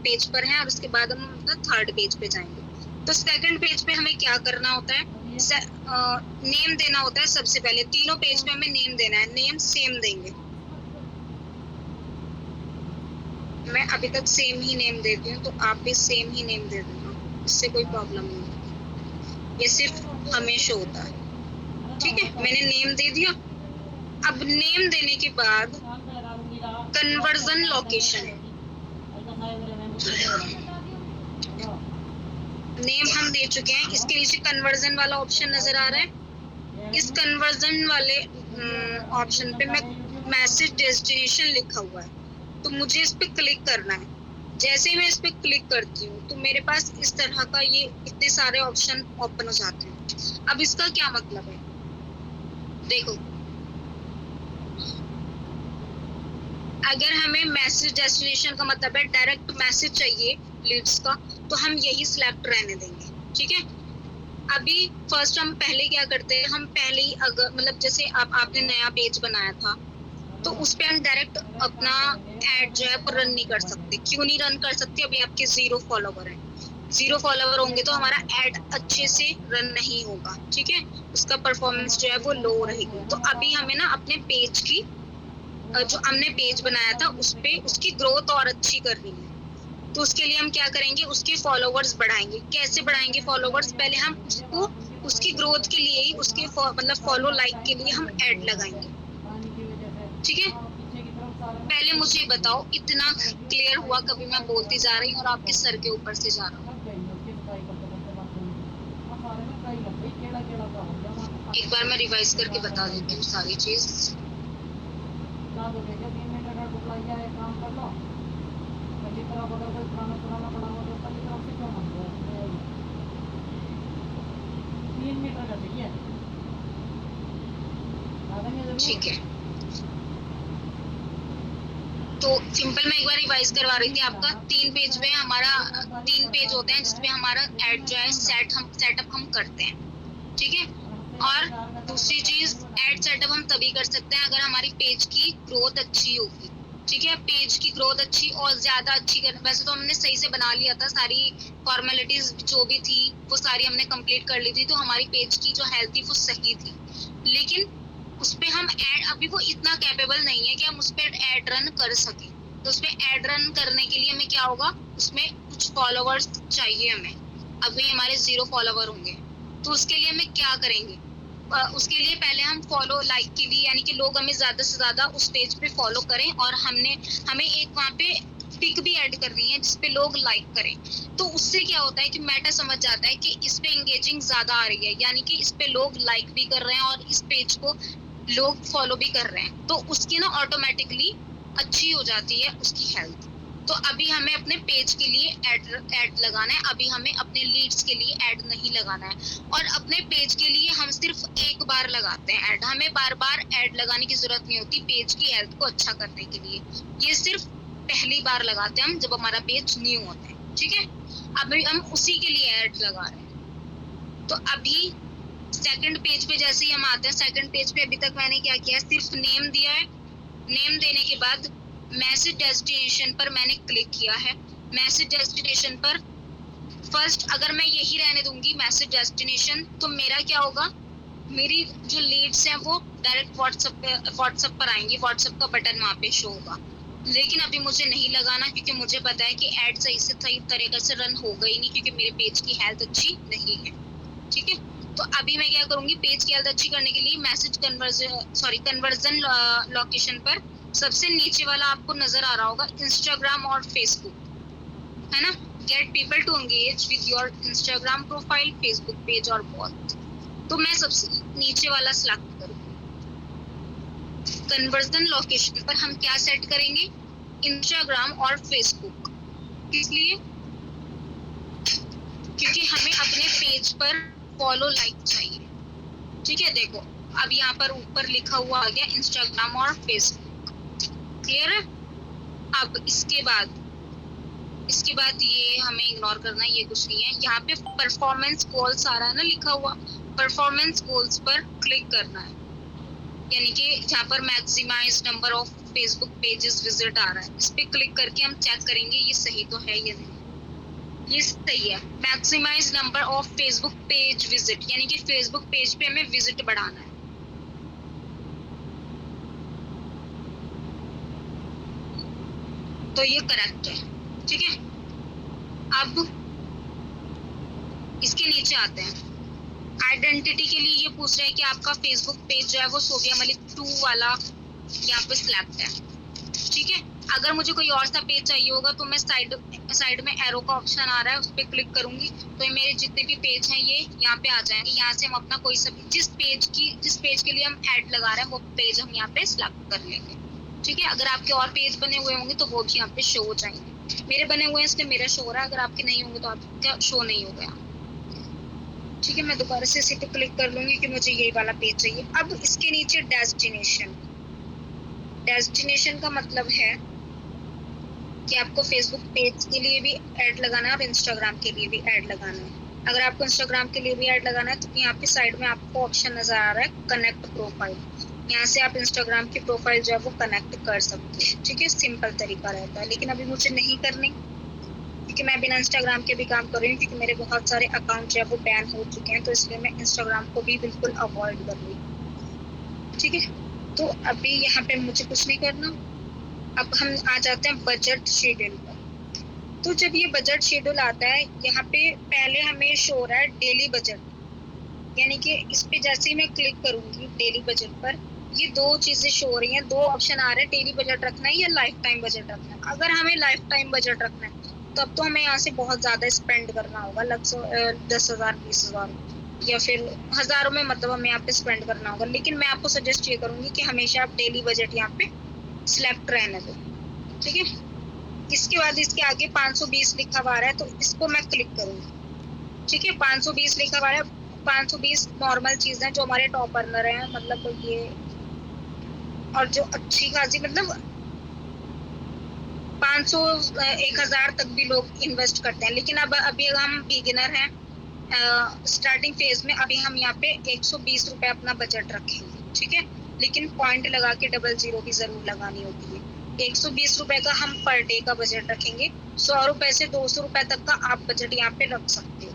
पेज पर हैं और उसके बाद हम थर्ड पेज पे जाएंगे। तो सेकंड पेज पे हमें क्या करना होता है? नेम देना होता है सबसे पहले। तीनों पेज पे हमें नेम देना है, नेम सेम देंगे। मैं अभी तक सेम ही नेम देती हूँ, तो आप भी सेम ही नेम दे देना, इससे कोई प्रॉब्लम नहीं, ये सिर्फ हमेशा होता है। ठीक है, मैंने नेम दे दिया। अब नेम देने के बाद कन्वर्जन लोकेशन, नेम हम दे चुके हैं, इसके नीचे कन्वर्जन वाला ऑप्शन नजर आ रहा है। इस कन्वर्जन वाले ऑप्शन पे मैं मैसेज डेस्टिनेशन लिखा हुआ है, तो मुझे इस पे क्लिक करना है। जैसे ही मैं इस पे क्लिक करती हूँ तो मेरे पास इस तरह का ये इतने सारे ऑप्शन ओपन हो जाते हैं। अब इसका क्या मतलब है? देखो, अगर हमें मैसेज डेस्टिनेशन का मतलब है डायरेक्ट मैसेज चाहिए लीड्स का, तो हम यही सिलेक्ट रहने देंगे। ठीक है, अभी फर्स्ट हम पहले क्या करते हैं, हम पहले ही अगर मतलब जैसे आपने नया पेज बनाया था तो उस पे हम डायरेक्ट अपना एड जो है वो रन नहीं कर सकते। क्यों नहीं रन कर सकते? अभी आपके 0 फॉलोवर है, 0 फॉलोवर होंगे तो हमारा एड अच्छे से रन नहीं होगा। ठीक है, उसका परफॉर्मेंस जो है वो लो रहेगी। तो अभी हमें ना अपने पेज की जो हमने पेज बनाया था उस पे उसकी ग्रोथ और अच्छी करनी है, तो उसके लिए हम क्या करेंगे, उसके फॉलोवर्स बढ़ाएंगे। कैसे बढ़ाएंगे फॉलोवर्स? पहले हम उसको उसकी ग्रोथ के लिए ही उसके मतलब फॉलो लाइक के लिए हम ऐड लगाएंगे। ठीक है, पहले मुझे बताओ इतना क्लियर हुआ? कभी मैं बोलती जा रही हूँ और आपके सर के ऊपर से जा रहा हूँ। एक बार मैं रिवाइज करके बता देती हूँ सारी चीज। काम कर लो, अगर कोई पुराना पड़ा हो तो देना, ठीक है? आ देंगे जरूर। ठीक है, तो सिंपल मैं एक बार रिवाइज करवा रही थी आपका। 3 पेज में हमारा 3 पेज होते हैं जिसमें हमारा ऐड जो है सेटअप हम करते हैं, ठीक है? और दूसरी चीज, ऐड सेटअप हम तभी कर सकते हैं अगर हमारी पेज की ग्रोथ अच्छी होगी, ठीक है? पेज की ग्रोथ अच्छी और ज्यादा अच्छी कर, वैसे तो हमने सही से बना लिया था, सारी फॉर्मेलिटीज जो भी थी वो सारी हमने कंप्लीट कर ली थी, तो हमारी पेज की जो हेल्थ थी वो सही थी। लेकिन उस पे हम ऐड, अभी वो इतना कैपेबल नहीं है कि हम उस पे ऐड रन कर सके। तो उस पे ऐड रन करने के लिए हमें क्या होगा, उसमें कुछ फॉलोवर्स चाहिए हमें। अभी हमारे 0 फॉलोवर होंगे, तो उसके लिए हमें क्या करेंगे? उसके लिए पहले हम फॉलो लाइक के लिए, यानी कि लोग हमें ज्यादा से ज्यादा उस पेज पे फॉलो करें, और हमें एक वहाँ पे पिक भी ऐड करनी है जिसपे लोग लाइक करें। तो उससे क्या होता है कि मेटा समझ जाता है कि इस पे एंगेजिंग ज्यादा आ रही है, यानी कि इस पे लोग लाइक भी कर रहे हैं और इस पेज को लोग फॉलो भी कर रहे हैं, तो उसकी ना ऑटोमेटिकली अच्छी हो जाती है उसकी हेल्थ। तो अभी हमें अपने पेज के लिए ऐड लगाना है, अभी हमें अपने लीड्स के लिए ऐड नहीं लगाना है। और अपने पेज के लिए हम सिर्फ एक बार लगाते हैं ऐड, हमें बार बार ऐड लगाने की जरूरत नहीं होती पेज की हेल्थ को अच्छा करने के लिए। ये सिर्फ पहली बार लगाते हैं हम जब हमारा पेज न्यू होता है, ठीक है? अभी हम उसी के लिए ऐड लगा रहे हैं। तो अभी सेकंड पेज पे जैसे ही हम आते हैं, सेकंड पेज पे अभी तक मैंने क्या किया है, सिर्फ नेम दिया है। नेम देने के बाद मैसेज डेस्टिनेशन पर मैंने क्लिक किया है। मैसेज डेस्टिनेशन पर फर्स्ट अगर मैं यही रहने दूंगी मैसेज डेस्टिनेशन, तो मेरा क्या होगा, मेरी जो लीड्स हैं वो डायरेक्ट व्हाट्सएप पर आएंगी, व्हाट्सएप का बटन वहाँ पे शो होगा। लेकिन अभी मुझे नहीं लगाना, क्योंकि मुझे पता है कि ऐड सही तरीके से रन होगा ही नहीं, क्योंकि मेरे पेज की हेल्थ अच्छी नहीं है, ठीक है? तो अभी मैं क्या करूंगी, पेज की हेल्थ अच्छी करने के लिए मैसेज कन्वर्जन लोकेशन पर सबसे नीचे वाला आपको नजर आ रहा होगा इंस्टाग्राम और फेसबुक, है ना? Get people to engage with your Instagram profile, Facebook page और बोथ। तो मैं सबसे नीचे वाला सिलेक्ट करूंगी। कन्वर्जन लोकेशन पर हम क्या सेट करेंगे, इंस्टाग्राम और फेसबुक। इसलिए क्योंकि हमें अपने पेज पर फॉलो लाइक चाहिए, ठीक है? देखो अब यहाँ पर ऊपर लिखा हुआ आ गया इंस्टाग्राम और फेसबुक, क्लियर है? अब इसके बाद ये हमें इग्नोर करना है, ये कुछ नहीं है। यहाँ पे परफॉर्मेंस गोल्स आ रहा है ना लिखा हुआ, परफॉर्मेंस गोल्स पर क्लिक करना है, यानी कि जहाँ पर maximise number of Facebook pages visit आ रहा है, इस पे क्लिक करके हम चेक करेंगे ये सही तो है या नहीं। ये सही है, maximise number of Facebook page visit, यानी कि फेसबुक पेज पे हमें विजिट बढ़ाना है। तो ये करेक्ट है, ठीक है? अब इसके नीचे आते हैं, आइडेंटिटी के लिए ये पूछ रहे हैं कि आपका फेसबुक पेज जो है वो सोबिया मलिक 2 वाला यहाँ पे सिलेक्ट है, ठीक है? अगर मुझे कोई और सा पेज चाहिए होगा तो मैं साइड में एरो का ऑप्शन आ रहा है, उस पर क्लिक करूंगी तो ये मेरे जितने भी पेज हैं ये यहाँ पे आ जाएंगे। यहाँ से हम अपना कोई सा जिस पेज के लिए हम ऐड लगा रहे हैं वो पेज हम यहाँ पे सिलेक्ट कर लेंगे, ठीक है? अगर आपके और पेज बने हुए होंगे तो वो भी यहाँ पे शो हो जाएंगे। मेरे बने हुए हैं इसलिए मेरा शो हो रहा है, अगर आपके नहीं होंगे तो आपका शो नहीं हो गया, ठीक है? मैं दोबारा से इसी पे क्लिक कर लूंगी कि मुझे यही वाला पेज चाहिए। अब इसके नीचे डेस्टिनेशन का मतलब है कि आपको फेसबुक पेज के लिए भी ऐड लगाना है और इंस्टाग्राम के लिए भी ऐड लगाना है। अगर आपको इंस्टाग्राम के लिए भी ऐड लगाना है तो यहाँ पे साइड में आपको ऑप्शन नजर आ रहा है कनेक्ट प्रोफाइल, यहाँ से आप इंस्टाग्राम की प्रोफाइल जो है वो कनेक्ट कर सकते हैं, ठीक है? सिंपल तरीका रहता है, लेकिन अभी मुझे नहीं करनी क्योंकि मैं बिना इंस्टाग्राम के भी काम कर रही हूँ, क्योंकि मेरे बहुत सारे अकाउंट जो है वो बैन हो चुके हैं, तो इसलिए मैं इंस्टाग्राम को भी बिल्कुल अवॉइड कर रही हूँ, ठीक है? तो अभी यहाँ पे मुझे कुछ नहीं करना। अब हम आ जाते हैं बजट शेड्यूल पर। तो जब ये बजट शेड्यूल आता है, यहाँ पे पहले हमें शो हो रहा है डेली बजट, यानी कि इस पे जैसे ही मैं क्लिक करूंगी डेली बजट पर, ये 2 चीजें शो हो रही हैं, 2 ऑप्शन आ रहे हैं, डेली बजट रखना है या लाइफ टाइम बजट रखना है। अगर हमें लाइफ टाइम बजट रखना है तो अब तो हमें यहाँ से बहुत ज्यादा स्पेंड करना होगा, 10,000 20,000 या फिर हजारों में, मतलब हमें यहाँ पे स्पेंड करना होगा। लेकिन मैं आपको सजेस्ट ये करूंगी कि हमेशा आप डेली बजट यहाँ पे सिलेक्ट रहने दो, ठीक है? इसके बाद इसके आगे 520 लिखा हुआ है, तो इसको मैं क्लिक करूंगी, ठीक है? 520 लिखा हुआ है, 520 नॉर्मल चीज है जो हमारे टॉप अर्नर हैं, मतलब ये, और जो अच्छी खासी मतलब 500 1000 तक भी लोग इन्वेस्ट करते हैं। लेकिन अब अभी हम बिगिनर हैं, स्टार्टिंग फेज में, अभी हम यहाँ पे 120 रुपए अपना बजट रखेंगे, ठीक है। लेकिन पॉइंट लगा के 00 भी जरूर लगानी होती है। 120 रुपए का हम पर डे का बजट रखेंगे। 100 रुपए से 200 रुपए तक का आप बजट यहाँ पे रख सकते हो,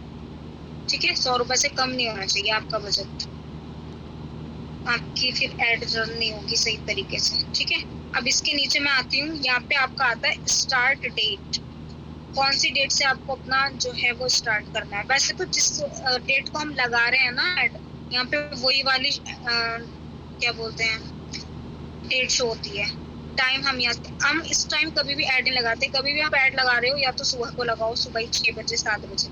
ठीक है। 100 रुपए से कम नहीं होना चाहिए आपका बजट, आपकी फिर एड रन नहीं होगी सही तरीके से, ठीक है। अब इसके नीचे मैं आती हूँ, यहाँ पे आपका आता है स्टार्ट डेट, कौन सी डेट से आपको अपना जो है वो स्टार्ट करना है। वैसे तो जिस डेट को हम लगा रहे हैं ना एड, यहाँ पे वही वाली क्या बोलते हैं डेट शो होती है। टाइम हम इस टाइम कभी भी ऐड नहीं लगाते। कभी भी आप ऐड लगा रहे हो या तो सुबह को लगाओ, सुबह ही 6 बजे 7 बजे,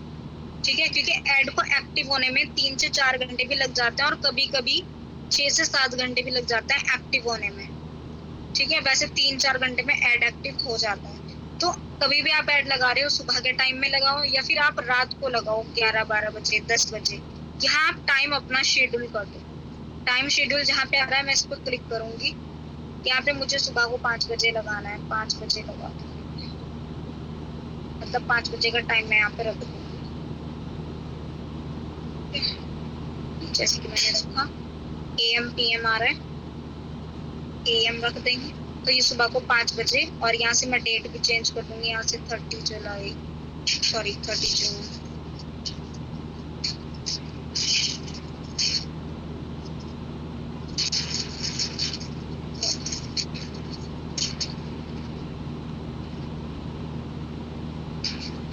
ठीक है। क्योंकि ऐड को एक्टिव होने में 3 से 4 घंटे भी लग जाते हैं और कभी कभी 6 से 7 घंटे भी लग जाता है एक्टिव होने में, ठीक है। वैसे 3-4 घंटे में ऐड एक्टिव हो जाता है। तो कभी भी आप ऐड लगा रहे हो सुबह के टाइम में लगाओ या फिर आप रात को लगाओ 11-12 बजे 10 बजे। यहाँ आप टाइम अपना शेड्यूल कर दो। टाइम शेड्यूल जहाँ पे आ रहा है मैं इस पर क्लिक करूंगी। यहाँ पे मुझे सुबह को 5 बजे लगाना है, 5 बजे लगा दूंगी, मतलब 5 बजे का टाइम मैं यहाँ पे रख दूंगी। जैसे कि मैंने रखा AM PM आ रहा है, AM रख देंगे तो ये सुबह को 5 बजे। और यहाँ से मैं डेट भी चेंज कर दूंगी, यहाँ से 30 जून।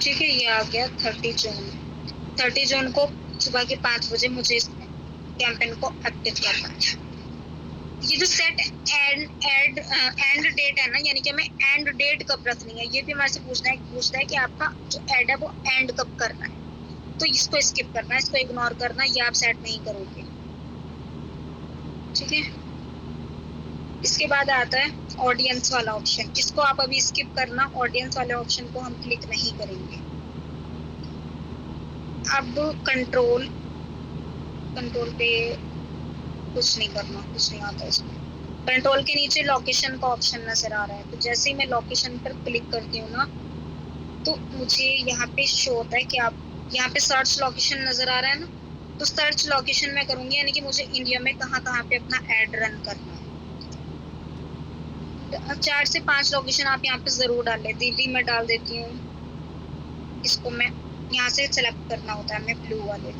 ठीक है, ये आ गया 30 जून। 30 जून को सुबह के 5 बजे मुझे इस कैंपेन को एक्टिव करना है। ये जो सेट एंड डेट है ना, यानी कि हमें एंड डेट कब रखनी है, ये भी हमारे से पूछता है कि आपका जो एड है वो एंड कब करना है। तो इसको स्किप करना है, इसको इग्नोर करना है, ये आप सेट नहीं करोगे, ठीक है। इसके बाद आता है ऑडियंस वाला ऑप्शन, इसको आप अभी स्किप करना। ऑडियंस वाले ऑप्शन को हम क्लिक नहीं करेंगे। अब कंट्रोल पे कुछ नहीं करना, कुछ नहीं आता इसमें। कंट्रोल के नीचे लोकेशन का ऑप्शन नजर आ रहा है, तो जैसे ही मैं लोकेशन पर क्लिक करती हूँ ना, तो मुझे यहाँ पे शो होता है कि आप यहाँ पे सर्च लोकेशन नजर आ रहा है ना, तो सर्च लोकेशन में करूंगी, यानी कि मुझे इंडिया में कहाँ पे अपना एड रन करना है। 4 से 5 लोकेशन आप यहाँ पे जरूर डाल लें। दिल्ली में डाल देती हूँ, इसको मैं यहाँ से सेलेक्ट करना होता है, मैं ब्लू वाले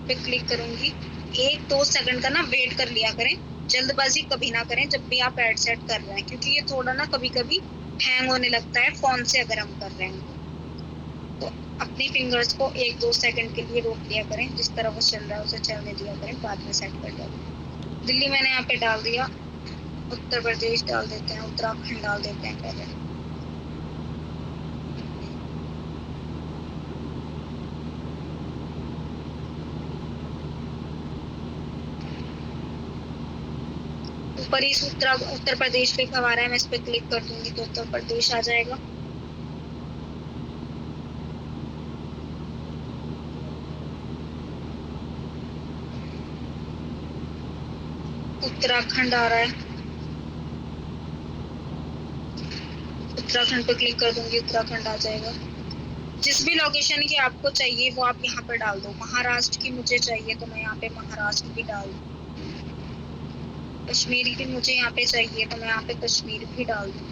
पे क्लिक करूंगी। 1-2 सेकंड का ना वेट कर लिया करें, जल्दबाजी कभी ना करें जब भी आप एड सेट कर रहे हैं, क्योंकि ये थोड़ा ना कभी कभी हैंग होने लगता है फोन से अगर हम कर रहे हैं। तो अपनी फिंगर्स को 1-2 सेकंड के लिए रोक लिया करें, जिस तरह वो चल रहा है उसे चलने दिया करें, बाद में सेट कर लिया करें। दिल्ली मैंने यहाँ पे डाल दिया, उत्तर प्रदेश डाल देते हैं, उत्तराखंड डाल देते हैं पहले। ऊपर इस उत्तर प्रदेश पे लिखा आ रहा है, मैं इस पे क्लिक कर दूंगी तो उत्तर प्रदेश आ जाएगा। उत्तराखंड आ रहा है, उत्तराखंड पे क्लिक कर दूंगी, उत्तराखंड आ जाएगा। जिस भी लोकेशन की आपको चाहिए वो आप यहाँ पे डाल दो। महाराष्ट्र की मुझे चाहिए तो मैं यहाँ पे महाराष्ट्र भी डाल दूँ। कश्मीर भी मुझे यहाँ पे चाहिए तो मैं यहाँ पे कश्मीर भी डाल दूँ।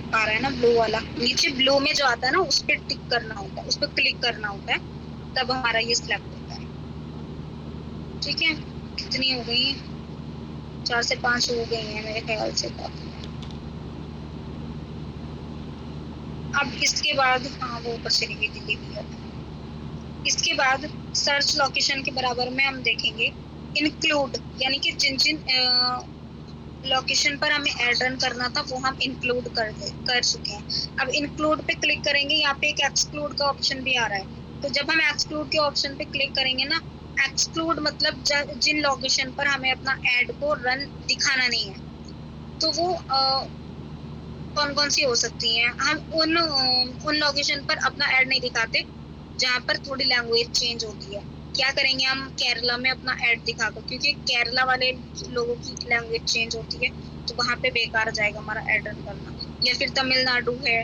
आ रहा है ना ब्लू वाला, नीचे ब्लू में जो आता है ना उस पर टिक करना होता है, उस पर क्लिक करना होता है, तब हमारा ये सिलेक्ट होता है। ठीक है, कितनी हो गई? 4 से 5 हो गई हैं मेरे ख्याल से। अब इसके बाद हाँ वो ऊपर चली गई दिल्ली भी। इसके बाद सर्च लोकेशन के बराबर में हम देखेंगे इंक्लूड, यानी कि जिन जिन लोकेशन पर हमें एड रन करना था वो हम इंक्लूड कर चुके हैं। अब इंक्लूड पे क्लिक करेंगे, यहाँ पे एक एक्सक्लूड का ऑप्शन भी आ रहा है। तो जब हम एक्सक्लूड के ऑप्शन पे क्लिक करेंगे ना, एक्सक्लूड मतलब जिन लोकेशन पर हमें अपना एड को रन दिखाना नहीं है, तो वो कौन कौन सी हो सकती हैं। हम उन लोकेशन पर अपना ऐड नहीं दिखाते जहाँ पर थोड़ी लैंग्वेज चेंज होती है। क्या करेंगे हम केरला में अपना ऐड दिखाकर, क्योंकि केरला वाले लोगों की लैंग्वेज चेंज होती है, तो वहाँ पे बेकार जाएगा हमारा ऐड रन करना। या फिर तमिलनाडु है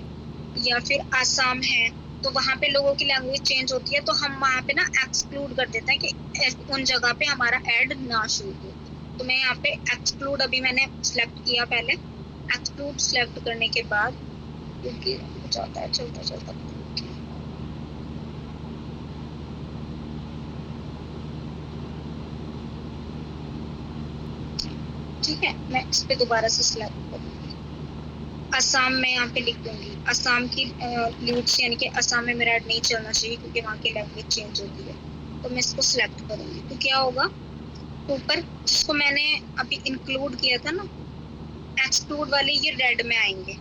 या फिर आसाम है, तो वहाँ पे लोगों की लैंग्वेज चेंज होती है, तो हम वहाँ पे ना एक्सक्लूड कर देते हैं कि उन जगह पे हमारा ऐड ना शो हो। तो मैं यहाँ पे एक्सक्लूड अभी मैंने सिलेक्ट किया। पहले एक्सक्लूड सिलेक्ट करने के बाद, क्योंकि कुछ आता है चलता चलता, ठीक है, मैं इस पे दोबारा से सिलेक्ट करूंगी। असम में यहाँ पे लिख दूंगी असम की ल्यूट्स, यानी कि असम में मेरा ऐड नहीं चलना चाहिए क्योंकि वहाँ की लैंग्वेज चेंज होती है। तो मैं इसको सिलेक्ट करूंगी, तो क्या होगा, ऊपर जिसको मैंने अभी इंक्लूड किया था ना, एक्सक्लूड वाले, ये रेड में आएंगे।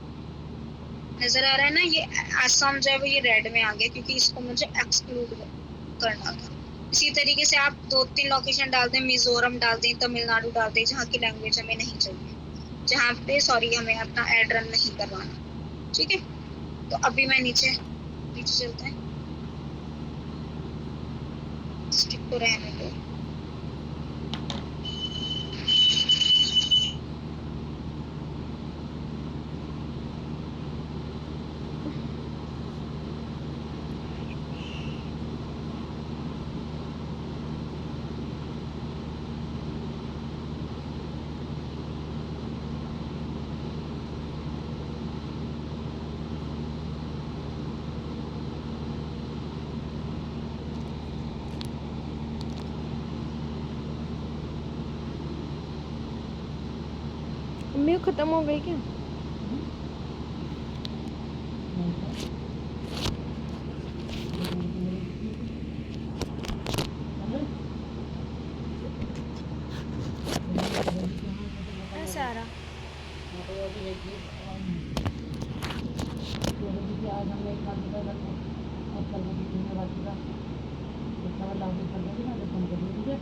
नजर आ रहा है ना, ये असम जो है वो ये रेड में आ गया क्योंकि इसको मुझे एक्सक्लूड करना था। इसी तरीके से आप 2-3 लोकेशन डाल दें, मिजोरम डाल दें, तमिलनाडु डाल दें, जहाँ की लैंग्वेज हमें नहीं चाहिए, जहाँ पे हमें अपना ऐड रन नहीं करवाना। ठीक है, तो अभी मैं नीचे चलते हैं, स्टिक को रहने दो। अम्मी खत्म हो गई क्या? सारा आज हमने एक बात बता रखा और कल वो कितने बात का इसका मतलब आउट कर देंगे ना, तो फोन कर दीजिए।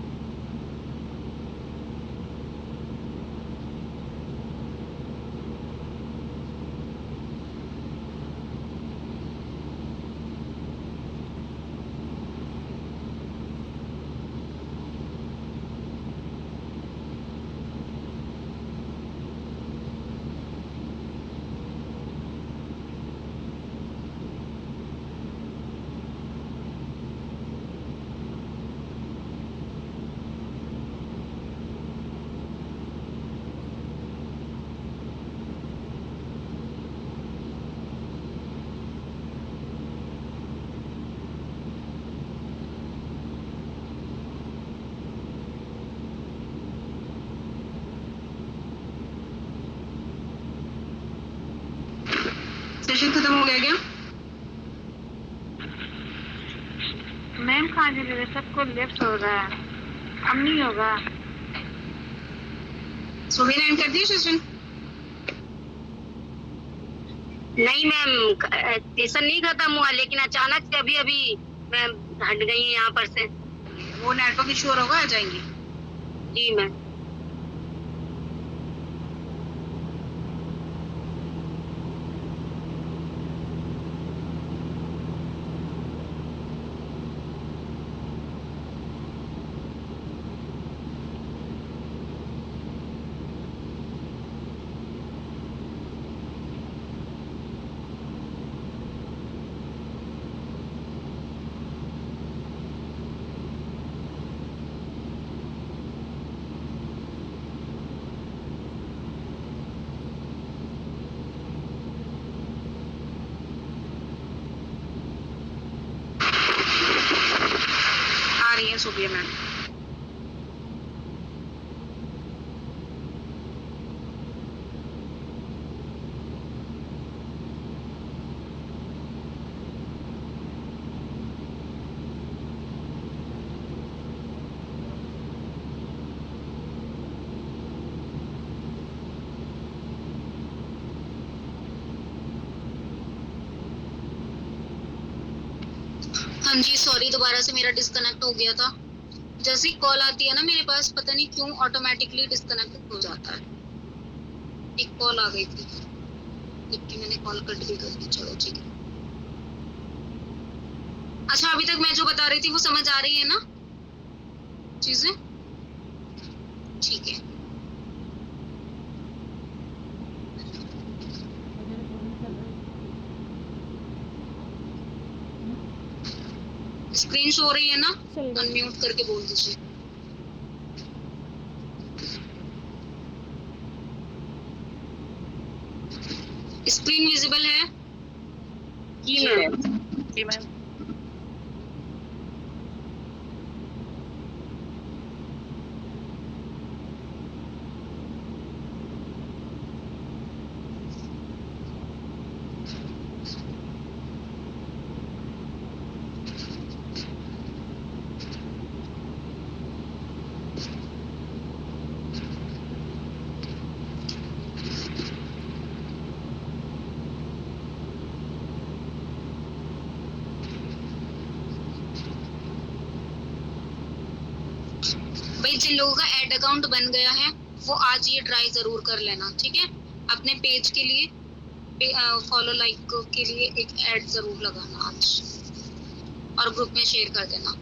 सेशन खत्म हो गया क्या? मैम कहाँ जी मेरे सबको लेफ्ट हो रहा है, अब नहीं होगा। सुबह एंड कर दिया सेशन? नहीं मैम, सेशन नहीं खत्म हुआ, लेकिन अचानक से अभी अभी मैम हट गई है यहाँ पर से। वो नेटवर्क इशू होगा, आ जाएंगी। जी मैम। आ रही है सुबह मैम। हाँ जी, सॉरी, दोबारा से मेरा डिस्कनेक्ट हो गया था। जैसे ही कॉल आती है ना मेरे पास, पता नहीं क्यों ऑटोमेटिकली डिस्कनेक्ट हो जाता है। एक कॉल आ गई थी, जबकि मैंने कॉल कट भी कर दी। चलो ठीक है। अच्छा, अभी तक मैं जो बता रही थी वो समझ आ रही है ना चीजें? ठीक है। स्क्रीन शो हो रही है ना? चल रही है। अनम्यूट करके बोल दीजिए। स्क्रीन विजिबल है? जी मैम। जी मैम। भाई जिन लोगों का ऐड अकाउंट बन गया है वो आज ये ट्राई जरूर कर लेना, ठीक है? अपने पेज के लिए फॉलो लाइक के लिए एक ऐड जरूर लगाना आज और ग्रुप में शेयर कर देना।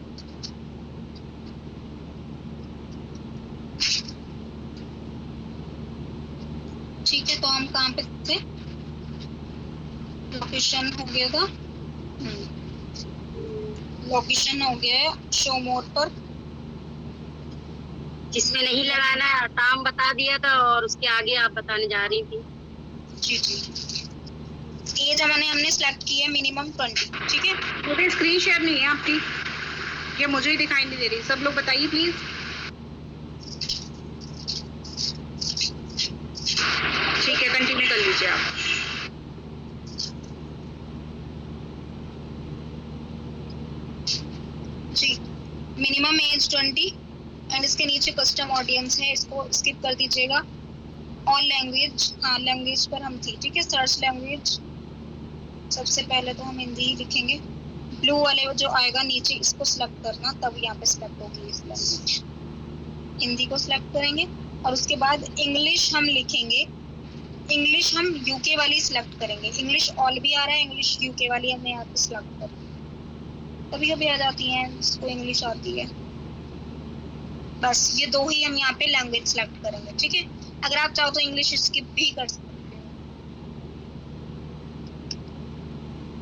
ठीक है, तो हम कहाँ पे थे? लोकेशन हो गया था। लोकेशन हो गया है शो मोड पर। जिसमें नहीं लगाना है टाइम बता दिया था और उसके आगे आप बताने जा रही थी। जी जी। एज हमने सिलेक्ट की है मिनिमम 20, ठीक है? मुझे स्क्रीन शेयर नहीं है आपकी, ये मुझे ही दिखाई नहीं दे रही। सब लोग बताइए प्लीज। ठीक है, कंटिन्यू कर लीजिए आप। जी। मिनिमम एज 20 एंड इसके नीचे कस्टम ऑडियंस है, इसको स्किप कर दीजिएगा। ऑल लैंग्वेज, हाँ लैंग्वेज पर हम थी, ठीक है? सर्च लैंग्वेज, सबसे पहले तो हम हिंदी ही लिखेंगे। ब्लू वाले जो आएगा नीचे इसको सिलेक्ट करना, तब यहाँ पे सिलेक्ट होगी इस लैंग्वेज। हिंदी को सिलेक्ट करेंगे और उसके बाद इंग्लिश हम लिखेंगे। इंग्लिश हम यूके वाली सिलेक्ट करेंगे। इंग्लिश ऑल भी आ रहा है, इंग्लिश यूके वाली हमने यहाँ पे सिलेक्ट कर। कभी कभी आ जाती है जिसको इंग्लिश आती है। बस ये दो ही हम यहाँ पे लैंग्वेज सिलेक्ट करेंगे, ठीक है? अगर आप चाहो तो इंग्लिश स्किप भी कर सकते हो।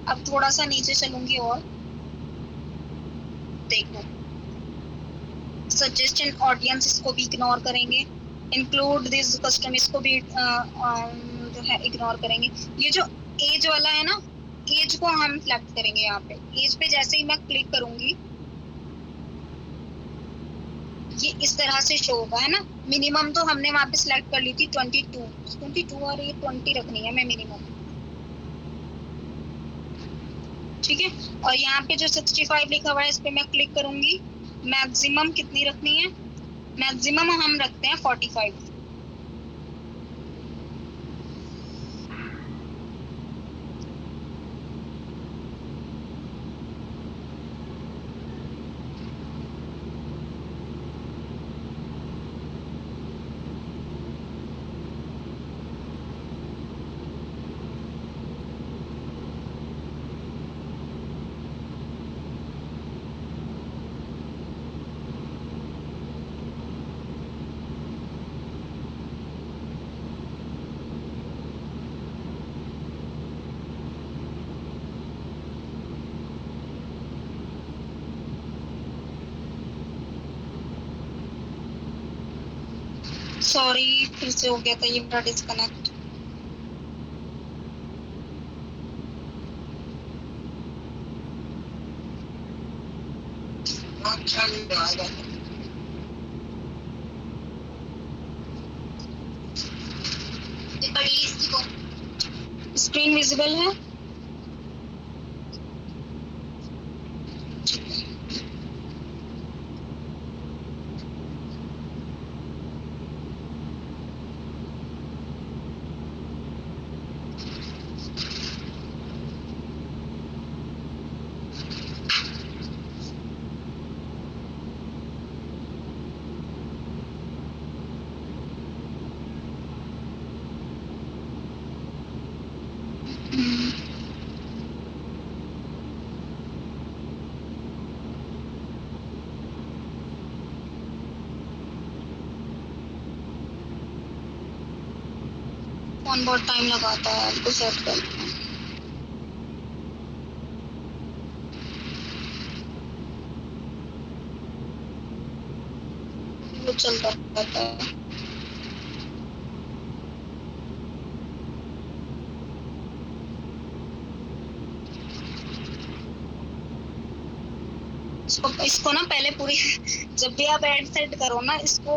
अब थोड़ा सा नीचे चलूंगी और देखो सजेशन ऑडियंस, इसको भी इग्नोर करेंगे। इंक्लूड दिस कस्टम, इसको भी जो है इग्नोर करेंगे। ये जो एज वाला है ना, एज को हम सिलेक्ट करेंगे। यहाँ पे एज पे जैसे ही मैं क्लिक करूंगी ये इस तरह से शो होगा, है ना? मिनिमम तो हमने वहां पे सिलेक्ट कर ली थी 22 और ये 20 रखनी है मैं मिनिमम, ठीक है? और यहाँ पे जो 65 लिखा हुआ है इस पे मैं क्लिक करूंगी। मैक्सिमम कितनी रखनी है? मैक्सिमम हम रखते हैं 45। सॉरी, फिर से हो गया था ये मेरा डिस्कनेक्ट। स्क्रीन विजिबल है? फोन बहुत टाइम लगाता है आपको सेट करने में। वो चलता रहता है। इसको ना पहले पूरी जब भी आप ऐड सेट करो ना, इसको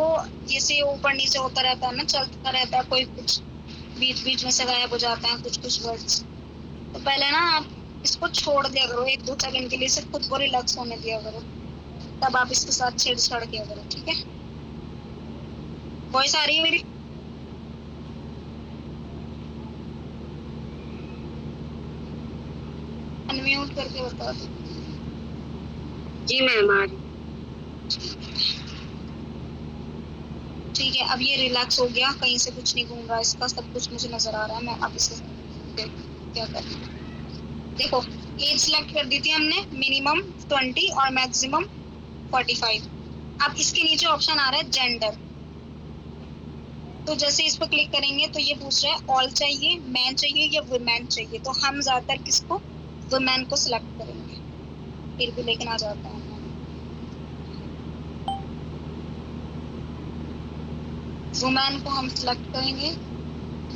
जैसे ऊपर नीचे होता रहता है ना, चलता रहता है, कोई कुछ बीच बीच में से गायब हो जाते हैं कुछ वर्ड्स, तो पहले ना आप इसको छोड़ दिया करो 1-2 सेकंड के लिए, सिर्फ खुद को रिलैक्स होने दिया करो, तब आप इसके साथ छेड़छाड़ किया करो, ठीक है? वॉइस आ रही है मेरी? अनम्यूट करके बता दो। जी मैम आ रही। ठीक है, अब ये रिलैक्स हो गया, कहीं से कुछ नहीं घूम रहा इसका, सब कुछ मुझे नजर आ रहा है। मैं अब इसे क्या करना है, देखो एज सिलेक्ट कर दी थी हमने, मिनिमम 20 और मैक्सिमम 45। अब इसके नीचे ऑप्शन आ रहा है जेंडर, तो जैसे इस पर क्लिक करेंगे तो ये पूछ रहा है ऑल चाहिए, मैन चाहिए या वुमेन चाहिए, तो हम ज्यादातर किसको, वुमेन को सिलेक्ट करेंगे, फिर भी लेकिन आ जाता है। वुमेन को हम सिलेक्ट करेंगे,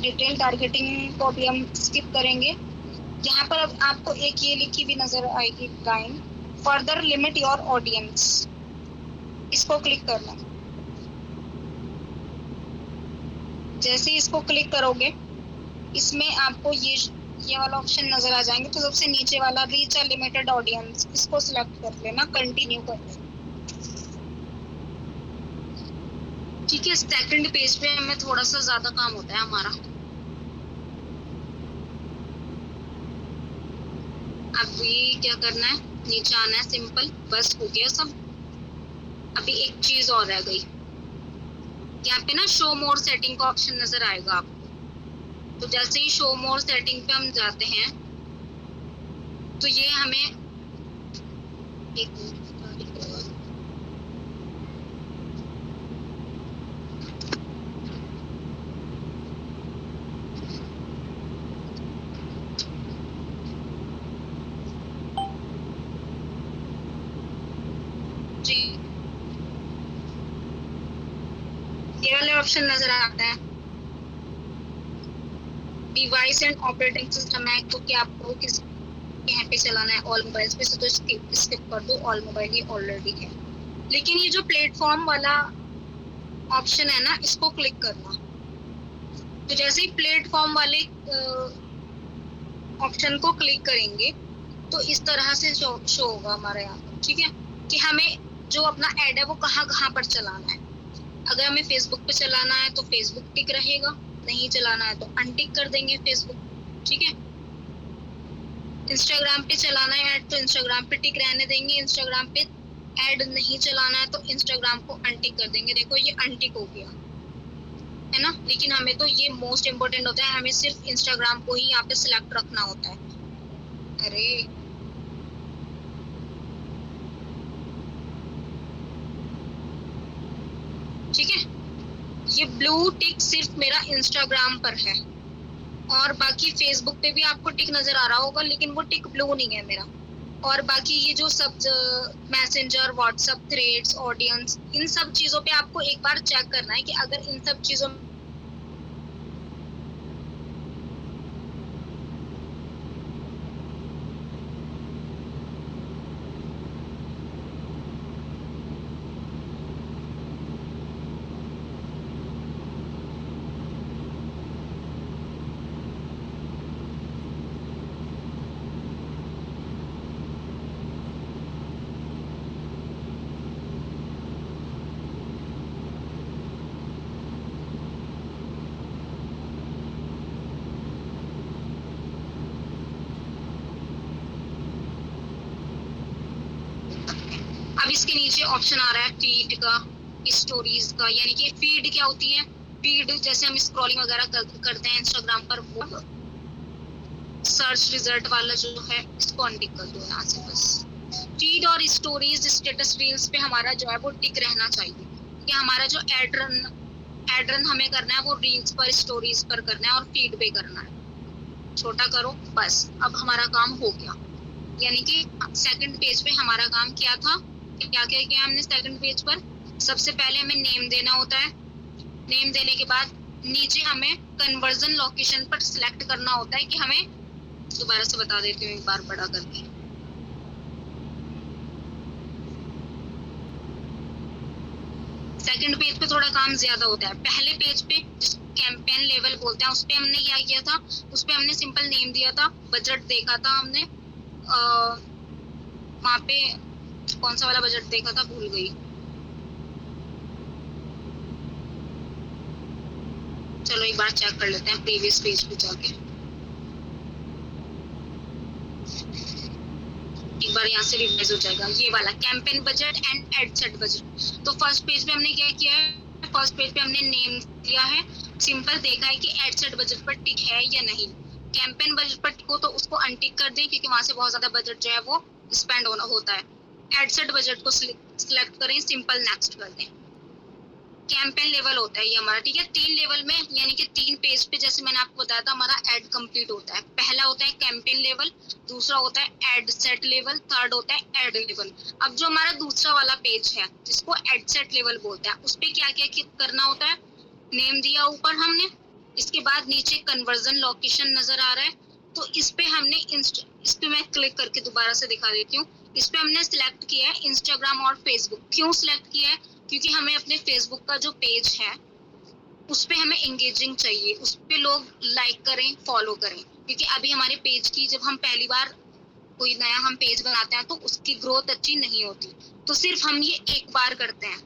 डिटेल टारगेटिंग को भी हम स्किप करेंगे। यहाँ पर अब आपको एक ये लिखी भी नजर आएगी line, further limit your audience, इसको क्लिक करना। जैसे इसको क्लिक करोगे इसमें आपको ये वाला ऑप्शन नजर आ जाएंगे, तो सबसे नीचे वाला रीच अ लिमिटेड ऑडियंस, इसको सिलेक्ट कर लेना, कंटिन्यू कर लेना। ठीक है, सेकंड पेज पे हमें थोड़ा सा ज्यादा काम होता है हमारा। अब ये क्या करना है, नीचे आना है, सिंपल, बस हो गया सब। अभी एक चीज और रह गई, यहाँ पे ना शो मोर सेटिंग का ऑप्शन नजर आएगा आपको, तो जैसे ही शो मोर सेटिंग पे हम जाते हैं तो ये हमें एक ये वाले ऑप्शन नजर आता है, डिवाइस एंड ऑपरेटिंग सिस्टम है, तो क्या आपको किस यहाँ पे चलाना है, ऑल मोबाइल्स पे, तो स्किप कर दो, ऑल मोबाइल ये ऑलरेडी है। लेकिन ये जो प्लेटफॉर्म वाला ऑप्शन है ना, इसको क्लिक करना, तो जैसे ही प्लेटफॉर्म वाले ऑप्शन को क्लिक करेंगे तो इस तरह से शो होगा हमारे यहाँ पर, ठीक है, कि हमें जो अपना ऐड है वो कहाँ पर चलाना है। अगर हमें फेसबुक पे चलाना है तो फेसबुक टिक रहेगा, नहीं चलाना है तो अनटिक कर देंगे फेसबुक, ठीक है। इंस्टाग्राम पे चलाना है ऐड तो इंस्टाग्राम पे टिक रहने देंगे, इंस्टाग्राम पे ऐड नहीं चलाना है तो इंस्टाग्राम को अनटिक कर देंगे। देखो ये अनटिक हो गया है ना, लेकिन हमें तो ये मोस्ट इम्पोर्टेंट होता है, हमें सिर्फ इंस्टाग्राम को ही यहाँ पे सिलेक्ट रखना होता है। अरे ठीक है, ये ब्लू टिक सिर्फ मेरा इंस्टाग्राम पर है, और बाकी फेसबुक पे भी आपको टिक नजर आ रहा होगा, लेकिन वो टिक ब्लू नहीं है मेरा। और बाकी ये जो सब मैसेंजर, व्हाट्सएप, थ्रेड्स, ऑडियंस, इन सब चीजों पे आपको एक बार चेक करना है कि अगर इन सब चीजों अब इसके नीचे ऑप्शन आ रहा है फीड का, स्टोरीज का, यानी कि फीड क्या होती है, फीड जैसे हम स्क्रॉलिंग वगैरह करते हैं इंस्टाग्राम पर, वो सर्च रिजल्ट वाला जो है इसको अनटिक कर दो यहाँ से बस। फीड और स्टोरीज, स्टेटस रील्स पे हमारा जो है वो टिक रहना चाहिए, कि हमारा जो एड रन एड रन हमें करना है वो रील्स पर, स्टोरीज पर करना है और फीड पे करना है। छोटा करो बस। अब हमारा काम हो गया, यानी कि सेकंड पेज पे हमारा काम क्या था, क्या क्या किया हमने सेकंड पेज पर। सबसे पहले हमें नेम देना होता है। नेम देने के बाद नीचे हमें कन्वर्जन लोकेशन पर सिलेक्ट करना होता है कि हमें, दोबारा से बता देती हूँ एक बार बड़ा करके। सेकंड पेज पे थोड़ा काम ज्यादा होता है। पहले पेज पे कैंपेन लेवल बोलते हैं, उस पे हमने क्या किया था, उस पे हमने सिंपल नेम दिया था, बजट देखा था हमने, वहां पे कौन सा वाला बजट देखा था भूल गई। चलो एक बार चेक कर लेते हैं प्रीवियस पेज पे जाके। एक बार यहाँ से रिवाइज हो जाएगा। ये वाला campaign budget and add set budget. तो फर्स्ट पेज पे हमने क्या किया है, फर्स्ट पेज पे हमने नेम दिया है, सिंपल देखा है कि एड सेट बजट पर टिक है या नहीं। कैंपेन बजट पर टिक हो तो उसको अनटिक कर दें, क्योंकि वहां से बहुत ज्यादा बजट जो है वो स्पेंड होता है। एड सेट बजट को सिलेक्ट करें, सिंपल नेक्स्ट कर दें। कैंपेन लेवल होता है ये हमारा, ठीक है। 3 लेवल में, यानी कि 3 पेज पे, जैसे मैंने आपको बताया था, हमारा एड कंप्लीट होता है। पहला होता है कैंपेन लेवल, दूसरा होता है एड सेट लेवल, थर्ड होता है एड लेवल। अब जो हमारा दूसरा वाला पेज है जिसको एड सेट लेवल बोलते हैं, उस पे क्या क्या करना होता है। नेम दिया ऊपर हमने, इसके बाद नीचे कन्वर्जन लोकेशन नजर आ रहा है, तो इस पे हमने इस पे मैं क्लिक करके दोबारा से दिखा देती हूँ। इस पे हमने सिलेक्ट किया है इंस्टाग्राम और फेसबुक। क्यों सिलेक्ट किया है, क्योंकि हमें अपने फेसबुक का जो पेज है उस पे हमें एंगेजिंग चाहिए, उस पे लोग लाइक करें, फॉलो करें। क्योंकि अभी हमारे पेज की, जब हम पहली बार कोई नया हम पेज बनाते हैं तो उसकी ग्रोथ अच्छी नहीं होती, तो सिर्फ हम ये एक बार करते हैं,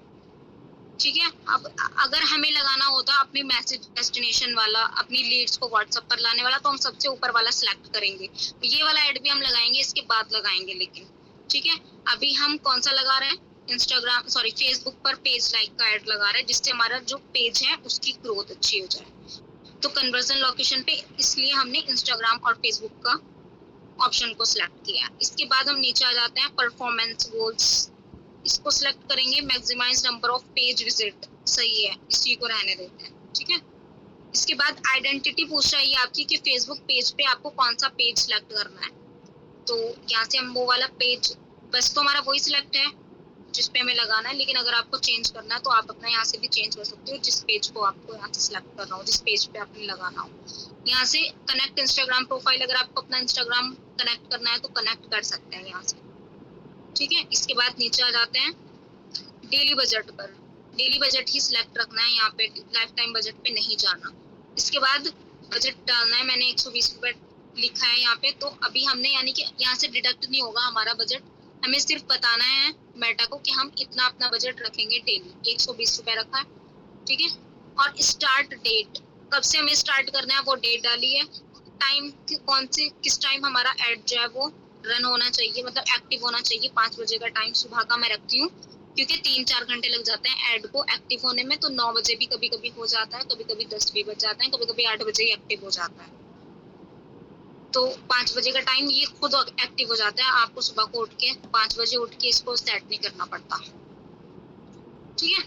ठीक है। अब अगर हमें लगाना होता अपनी मैसेज डेस्टिनेशन वाला, अपनी लीड्स को व्हाट्सएप पर लाने वाला, तो हम सबसे ऊपर वाला सिलेक्ट करेंगे। तो ये वाला ऐड भी हम लगाएंगे, इसके बाद लगाएंगे, लेकिन ठीक है। अभी हम कौन सा लगा रहे हैं, फेसबुक पर पेज लाइक का ऐड लगा रहे हैं, जिससे हमारा जो पेज है उसकी ग्रोथ अच्छी हो जाए। तो कन्वर्जन लोकेशन पे इसलिए हमने इंस्टाग्राम और फेसबुक का ऑप्शन को सिलेक्ट किया। इसके बाद हम नीचे आ जाते हैं परफॉर्मेंस गोल्स, इसको सिलेक्ट करेंगे। Maximise number of page visit, सही है, इसी को रहने देते हैं, ठीक है। इसके बाद आइडेंटिटी पूछ रही है आपकी कि फेसबुक पेज पे आपको कौन सा पेज सिलेक्ट करना है। तो यहाँ से हम वो वाला पेज, बस तो हमारा वही सिलेक्ट है जिसपे हमें लगाना है, लेकिन अगर आपको चेंज करना है तो आप अपना यहाँ से भी चेंज कर सकते हो, जिस पेज को आपको यहाँ से सिलेक्ट करना हो, जिस पेज पे आपने लगाना हो। यहाँ से कनेक्ट इंस्टाग्राम प्रोफाइल, अगर आपको अपना इंस्टाग्राम कनेक्ट करना है तो कनेक्ट कर सकते हैं यहाँ से, ठीक है। इसके बाद नीचे आ जाते हैं डेली बजट पर। डेली बजट ही सिलेक्ट रखना है यहाँ पे, लाइफ टाइम बजट पे नहीं जाना। इसके बाद बजट डालना है, मैंने 120 रुपए लिखा है यहाँ पे। तो अभी हमने, यानी कि यहाँ से डिडक्ट नहीं होगा हमारा बजट, हमें सिर्फ बताना है मेटा को कि हम इतना अपना बजट रखेंगे डेली। 120 रुपए रखा है, ठीक है। और स्टार्ट डेट, कब से हमें स्टार्ट करना है वो डेट डाली है। टाइम कौन से, किस टाइम हमारा ऐड जो है वो रन होना चाहिए, मतलब एक्टिव होना चाहिए। 5 बजे का टाइम सुबह का मैं रखती हूँ, क्योंकि 3-4 घंटे लग जाते हैं ऐड को एक्टिव होने में। तो 9 बजे भी कभी कभी हो जाता है, कभी कभी 10 भी बज जाते हैं, कभी कभी 8 बजे ही एक्टिव हो जाता है। तो 5 बजे का टाइम ये खुद एक्टिव हो जाता है, आपको सुबह को उठ के 5 बजे उठ के इसको सेट नहीं करना पड़ता, ठीक है।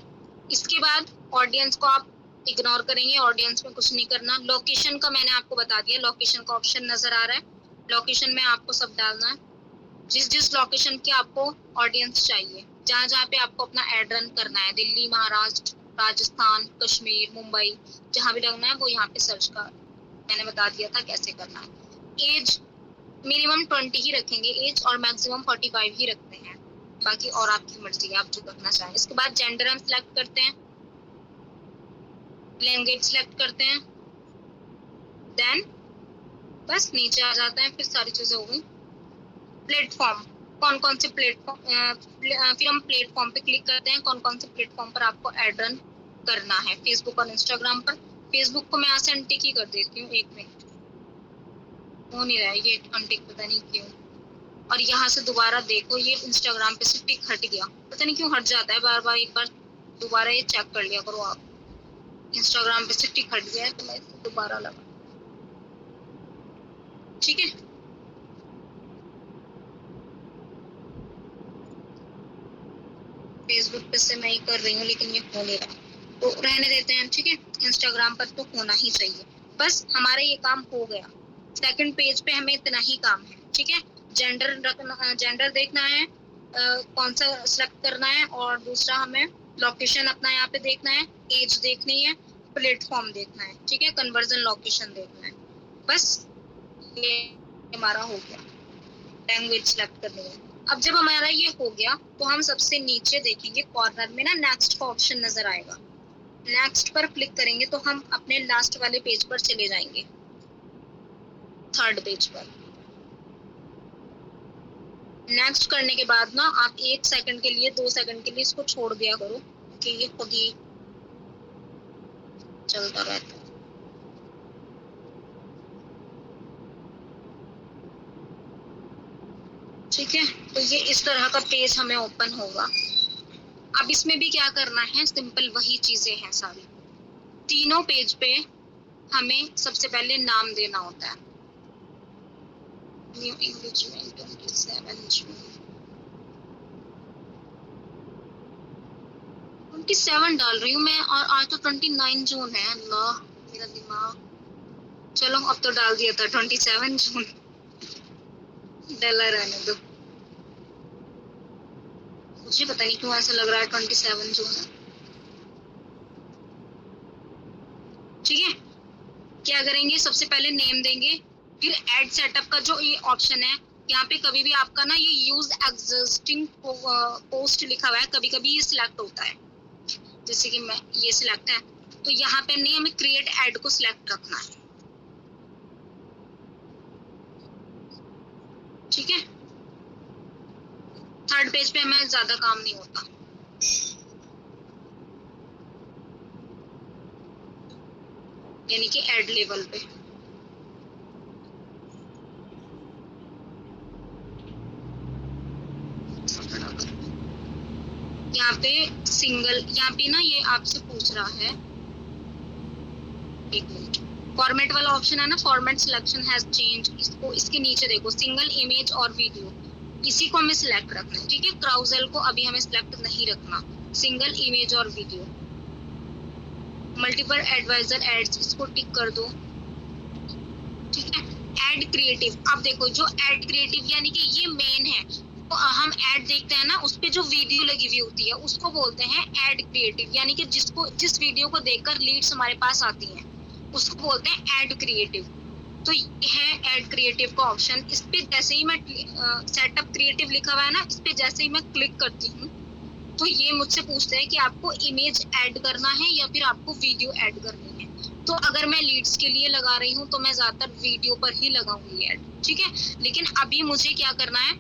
इसके बाद ऑडियंस को आप इग्नोर करेंगे, ऑडियंस में कुछ नहीं करना। लोकेशन का मैंने आपको बता दिया, लोकेशन का ऑप्शन नजर आ रहा है। लोकेशन में आपको सब डालना है, जिस लोकेशन की आपको ऑडियंस चाहिए, जहाँ जहाँ पे आपको अपना एड रन करना है, दिल्ली, महाराष्ट्र, राजस्थान, कश्मीर, मुंबई, जहाँ भी लगना है वो यहाँ पे सर्च का मैंने बता दिया था कैसे करना है। एज मिनिमम 20 ही रखेंगे एज, और मैक्सिमम 45 ही रखते हैं, बाकी और आपकी मर्जी है, आप जो रखना चाहें। इसके बाद जेंडर हम सिलेक्ट करते हैं, लैंग्वेज सिलेक्ट करते हैं, देन बस नीचे आ जाते हैं, फिर सारी चीजें हो गई। प्लेटफॉर्म, कौन कौन से प्लेटफॉर्म, फिर हम प्लेटफॉर्म पे क्लिक करते हैं, कौन कौन से प्लेटफॉर्म पर आपको एड रन करना है। फेसबुक और इंस्टाग्राम पर। फेसबुक को मैं यहाँ से अनटिक ही कर देती हूँ, 1 मिनट हो नहीं रहा है ये अनटिक, पता नहीं क्यों। और यहाँ से दोबारा देखो, ये इंस्टाग्राम पे से टिक हट गया, पता नहीं क्यों हट जाता है बार बार। एक बार दोबारा ये चेक कर लिया करो आप, इंस्टाग्राम पे से टिक हट गया है तो मैं इसको दोबारा लगा, ठीक है। फेसबुक पे से मैं ही कर रही हूँ, लेकिन ये हो नहीं रहा, तो रहने देते हैं, ठीक है। इंस्टाग्राम पर तो होना ही चाहिए। बस हमारा ये काम हो गया। सेकंड पेज पे हमें इतना ही काम है, ठीक है। जेंडर रखना, जेंडर देखना है, कौन सा सिलेक्ट करना है, और दूसरा हमें लोकेशन अपना यहाँ पे देखना है, एज देखनी है, प्लेटफॉर्म देखना है, ठीक है, कन्वर्जन लोकेशन देखना है। बस ये हमारा हो गया। लैंग्वेज सिलेक्ट करनी है। अब जब हमारा ये हो गया तो हम सबसे नीचे देखेंगे कॉर्नर में ना नेक्स्ट का ऑप्शन नजर आएगा। नेक्स्ट पर क्लिक करेंगे तो हम अपने लास्ट वाले पेज पर चले जाएंगे, थर्ड पेज पर। नेक्स्ट करने के बाद ना आप 1 सेकंड के लिए 2 सेकंड के लिए इसको छोड़ दिया करो, कि ये खुद ही चलता रहता है। ठीक है, तो ये इस तरह का पेज हमें ओपन होगा। अब इसमें भी क्या करना है, सिंपल वही चीजें हैं सारी। तीनों पेज पे हमें सबसे पहले नाम देना होता है। न्यू इंग्लिश में 27 जून 27 डाल रही हूँ मैं, और आज तो 29 जून है। अल्लाह मेरा दिमाग। चलो अब तो डाल दिया था 27 जून, डला रहने दो। मुझे पता नहीं क्यों ऐसा लग रहा है 27 जून है। ठीक है, क्या करेंगे, सबसे पहले नेम देंगे, फिर ऐड सेटअप का जो ये ऑप्शन है, यहाँ पे कभी भी आपका ना ये यूज एग्जिस्टिंग पोस्ट लिखा हुआ है, कभी कभी ये सिलेक्ट होता है। जैसे कि मैं ये सिलेक्ट है, तो यहाँ पे नहीं, हमें क्रिएट ऐड को सिलेक्ट रखना है। ठीक है, थर्ड पेज पे हमें ज्यादा काम नहीं होता। यानी कि ऐड लेवल पे। यहाँ पे सिंगल, यहाँ पे ना ये आपसे पूछ रहा है, एक मिनट, फॉर्मेट वाला ऑप्शन है ना, फॉर्मेट सिलेक्शन हैज चेंज। इसको, इसके नीचे देखो, सिंगल इमेज और वीडियो, इसी को हमें सिलेक्ट रखना है। ठीक है, क्राउजल को अभी हमें सिलेक्ट नहीं रखना, सिंगल इमेज और वीडियो। मल्टीपल एडवाइजर एड्स, इसको टिक कर दो। ठीक है, ऐड क्रिएटिव, अब देखो जो ऐड क्रिएटिव यानी कि ये मेन है, तो हम ऐड देखते हैं ना, उस पे जो वीडियो लगी हुई होती है उसको बोलते हैं ऐड क्रिएटिव, यानी कि जिस वीडियो को देखकर लीड्स हमारे पास आती हैं उसको बोलते हैं ऐड क्रिएटिव। तो ये है ऐड क्रिएटिव का ऑप्शन। इस पे जैसे ही मैं सेटअप क्रिएटिव लिखा हुआ है ना, इस पे जैसे ही मैं क्लिक करती हूँ तो ये मुझसे पूछता है कि आपको इमेज ऐड करना है या फिर आपको वीडियो ऐड करनी है। तो अगर मैं लीड्स के लिए लगा रही हूँ तो मैं ज्यादातर वीडियो पर ही लगाऊंगी ऐड। ठीक है, लेकिन अभी मुझे क्या करना है,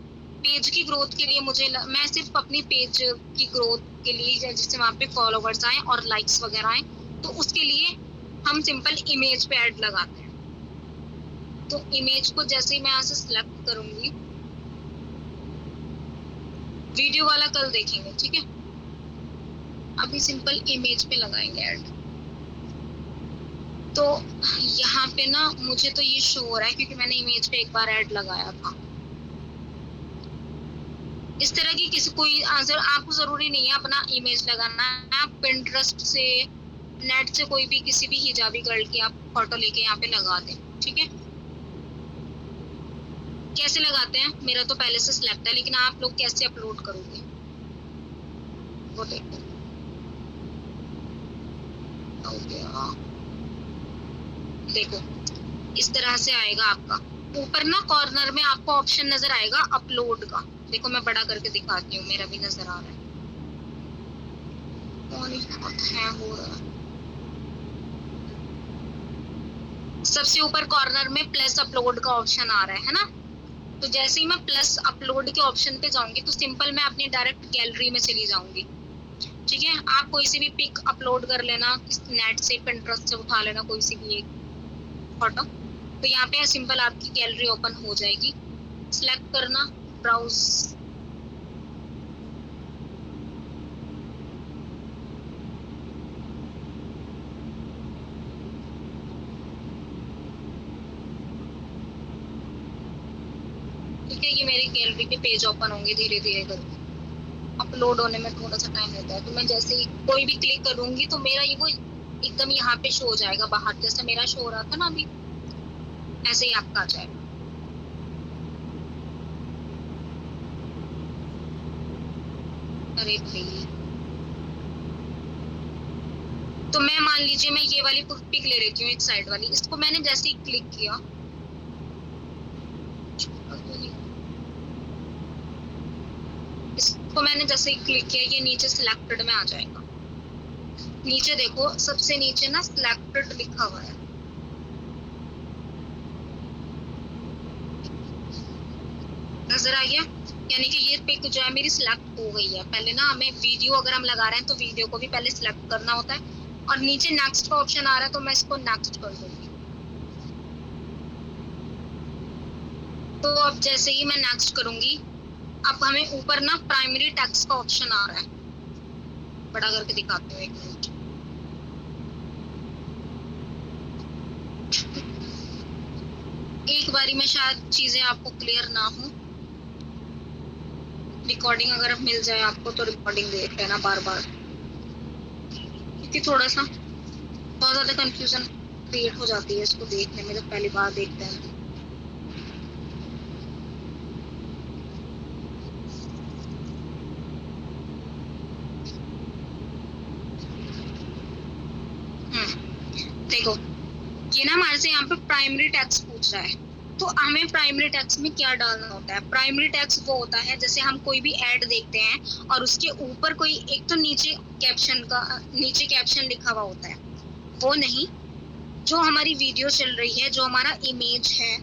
पेज की ग्रोथ के लिए मैं सिर्फ अपनी पेज की ग्रोथ के लिए, जिससे वहाँ पे फॉलोवर्स आए और लाइक्स वगैरह आए, तो उसके लिए हम सिंपल इमेज पे ऐड लगाते हैं। तो इमेज को जैसे ही मैं यहाँ से सिलेक्ट करूंगी, वीडियो वाला कल देखेंगे। ठीक है, अभी सिंपल इमेज पे लगाएंगे ऐड। तो यहाँ पे ना मुझे तो ये शो हो रहा है क्योंकि मैंने इमेज पे एक बार ऐड लगाया था। इस तरह की किसी कोई आंसर, आपको जरूरी नहीं है अपना इमेज लगाना, आप पिंटरेस्ट से, नेट से कोई भी किसी भी हिजाबी गर्ल की आप फोटो लेके यहाँ पे लगा दें। ठीक है, कैसे लगाते हैं, मेरा तो पहले से सिलेक्ट है, लेकिन आप लोग कैसे अपलोड करोगे वो देखो। देखो इस तरह से आएगा आपका। ऊपर ना कॉर्नर में आपको ऑप्शन नजर आएगा अपलोड का। देखो मैं बड़ा करके दिखाती हूँ, मेरा भी नजर आ रहा है। बहुत हैंग हो रहा है। सबसे ऊपर कॉर्नर में प्लस अपलोड का ऑप्शन आ रहा है ना, तो जैसे ही मैं प्लस अपलोड के ऑप्शन पे जाऊंगी तो सिंपल मैं अपनी डायरेक्ट गैलरी में चली जाऊंगी। ठीक है, आप कोई सी भी पिक अपलोड कर लेना, नेट से, पिंटरेस्ट से उठा लेना कोई सी भी एक फोटो, तो यहाँ पे सिंपल आपकी गैलरी ओपन हो जाएगी। सिलेक्ट करना, ब्राउज, ठीक है, ये मेरे गैलरी के पेज ओपन होंगे धीरे धीरे करके। अपलोड होने में थोड़ा सा टाइम लेता है। तो मैं जैसे ही कोई भी क्लिक करूंगी तो मेरा ये वो एकदम यहाँ पे शो हो जाएगा बाहर, जैसे मेरा शो हो रहा था ना अभी, ऐसे ही आपका आ जाएगा। अरे भाई, तो मैं मान लीजिए मैं ये वाली पिक ले लेती हूँ, एक साइड वाली, इसको मैंने जैसे ही क्लिक किया, इसको मैंने जैसे ही क्लिक किया ये नीचे सिलेक्टेड में आ जाएगा। नीचे देखो सबसे नीचे ना सिलेक्टेड लिखा हुआ है, नजर आ गया? यानी कि ये पिक जो है मेरी सिलेक्ट हो गई है। पहले ना हमें वीडियो अगर हम लगा रहे हैं तो वीडियो को भी पहले सिलेक्ट करना होता है, और नीचे नेक्स्ट का ऑप्शन आ रहा है तो मैं इसको नेक्स्ट कर दूंगी। तो अब जैसे ही मैं नेक्स्ट करूंगी, अब हमें ऊपर ना प्राइमरी टेक्स्ट का ऑप्शन आ रहा है, बड़ा करके दिखाती हूँ एक मिनट। एक बारी में शायद चीजें आपको क्लियर ना हो, रिकॉर्डिंग अगर मिल जाए आपको तो रिकॉर्डिंग देख लेना बार बार, क्योंकि थोड़ा सा बहुत ज्यादा कंफ्यूजन क्रिएट हो जाती है इसको देखने में जब पहली बार देखते हैं। देखो ये ना हमारे से यहाँ पे प्राइमरी टेक्स्ट पूछ रहा है, तो हमें प्राइमरी टेक्स्ट में क्या डालना होता है? प्राइमरी टेक्स्ट वो होता है जैसे हम कोई भी ऐड देखते हैं और उसके ऊपर कोई एक तो नीचे कैप्शन लिखा हुआ होता है, वो नहीं, जो हमारी वीडियो चल रही है, जो हमारा इमेज है,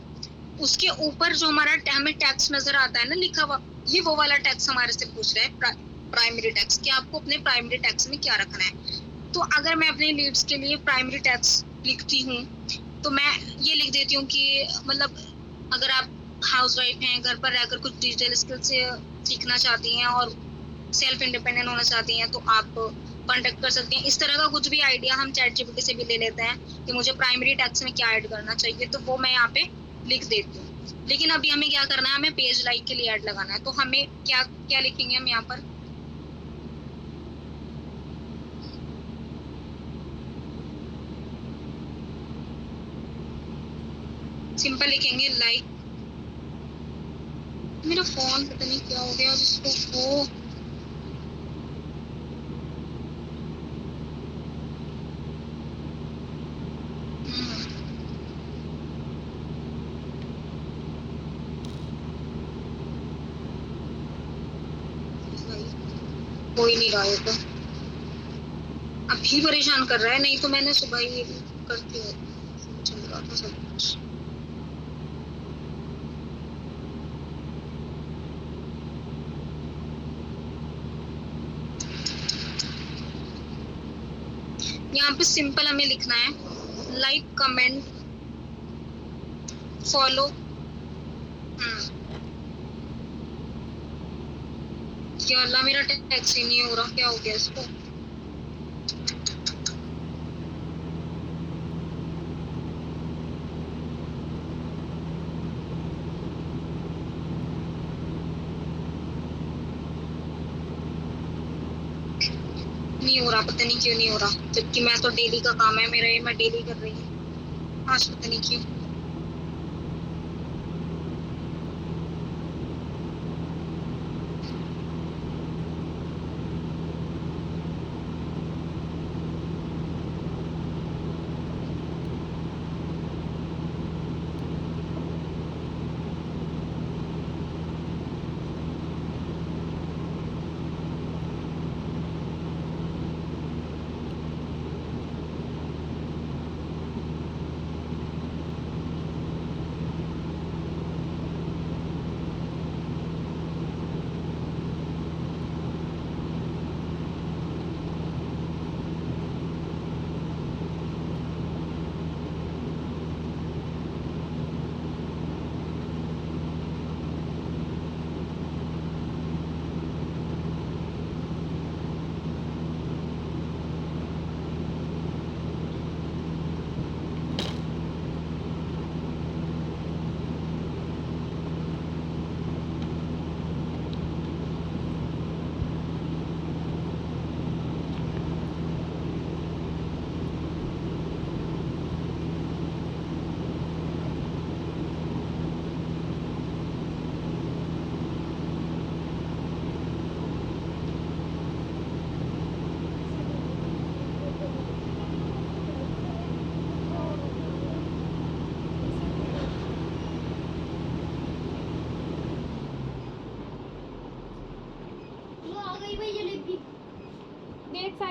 उसके ऊपर जो हमारा हमें टेक्स्ट नजर आता है ना लिखा हुआ, ये वो वाला टेक्स्ट हमारे से पूछ रहा है प्राइमरी टेक्स्ट, कि आपको अपने प्राइमरी टेक्स्ट में क्या रखना है। तो अगर मैं अपने लीड्स के लिए प्राइमरी टेक्स्ट लिखती हूँ तो मैं ये लिख देती हूँ कि मतलब अगर आप हाउसवाइफ हैं, घर पर रहकर कुछ डिजिटल स्किल से सीखना चाहती हैं और सेल्फ इंडिपेंडेंट होना चाहती हैं तो आप कांटेक्ट कर सकते हैं। इस तरह का कुछ भी आइडिया हम चैटजीपीटी से भी ले लेते हैं कि मुझे प्राइमरी टेक्स्ट में क्या ऐड करना चाहिए, तो वो मैं यहाँ पे लिख देती हूँ। लेकिन अभी हमें क्या करना है, हमें पेज लाइक के लिए ऐड लगाना है, तो हमें क्या क्या लिखेंगे हम यहाँ पर? सिंपल लिखेंगे लाइक। मेरा फोन पता नहीं क्या हो गया जिसको वो कोई नहीं रहा है, तो अभी परेशान कर रहा है, नहीं तो मैंने सुबह ही करती हूँ, चल रहा था सब कुछ। यहाँ पे सिंपल हमें लिखना है लाइक, कमेंट, फॉलो। क्या अल्लाह, मेरा टैक्स ही नहीं हो रहा, क्या हो गया इसको? नहीं हो रहा, पता नहीं क्यों नहीं हो रहा, जबकि मैं तो डेली का काम है मेरा, ये मैं डेली कर रही हूँ, आज पता नहीं क्यों।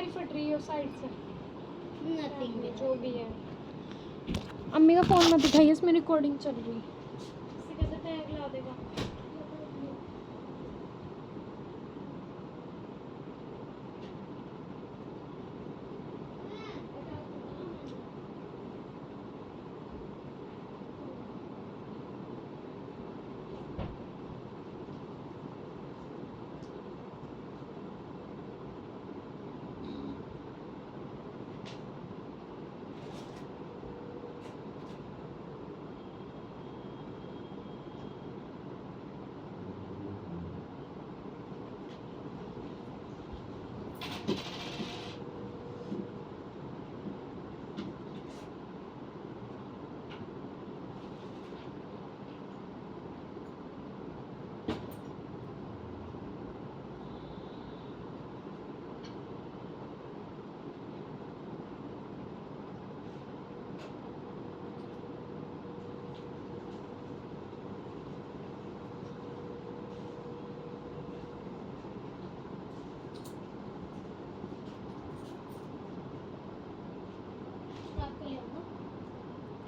तुम्हारी फट रही है उस साइड से? नथिंग, जो भी है। अम्मी का फोन मत दिखाइए, इसमें रिकॉर्डिंग चल रही है। इसे कहते टैग ला देगा।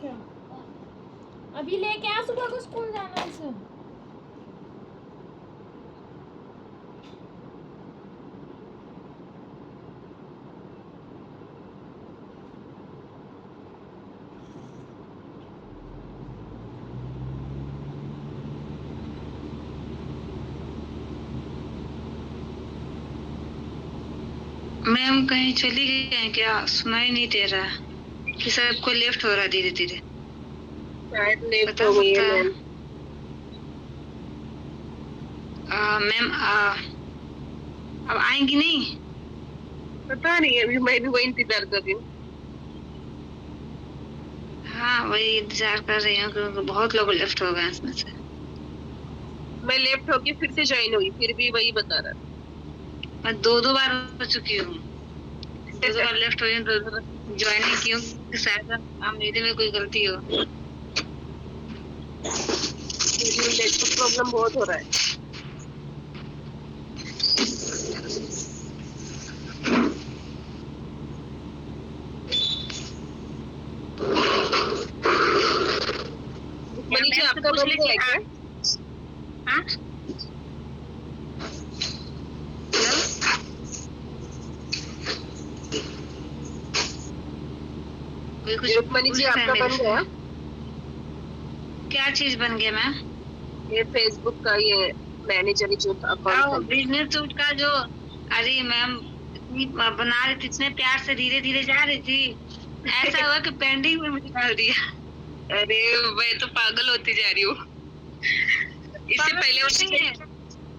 क्या? अभी लेके आ, सुबह को स्कूल जाना है इसे। मैम कहीं चली गई हैं क्या? सुनाई नहीं दे रहा कि सबको लेफ्ट हो रहा धीरे धीरे। शायद लेफ्ट बता हो गई है सकता है? मैम। मैम अब आएंगी नहीं? पता नहीं, अभी मैं भी वही इंतजार कर रही हूँ। हाँ वही इंतजार कर रही हूँ क्योंकि बहुत लोग लेफ्ट हो गए इसमें से। मैं लेफ्ट होके फिर से ज्वाइन हुई, फिर भी वही बता रहा था। मैं दो बार हो चुकी हूँ, दो बार लेफ्ट हुई हूँ, दो बार ज्वाइनिंग की हूँ। शायद मेरे में कोई गलती हो। नेटवर्क प्रॉब्लम बहुत हो रहा है। मनीष जी आपका बन गया क्या? हाँ कोई कुछ रुक्मणी जी आपका बन गया? क्या चीज बन गया मैम? ये फेसबुक का ये मैनेजर जो अकाउंट बिजनेस सूट का जो, अरे मैम इतनी बना रही थी, इतने प्यार से धीरे धीरे जा रही थी, ऐसा हुआ कि पेंडिंग में मुझे डाल दिया। अरे मैं तो पागल होती जा रही हूँ। इससे पहले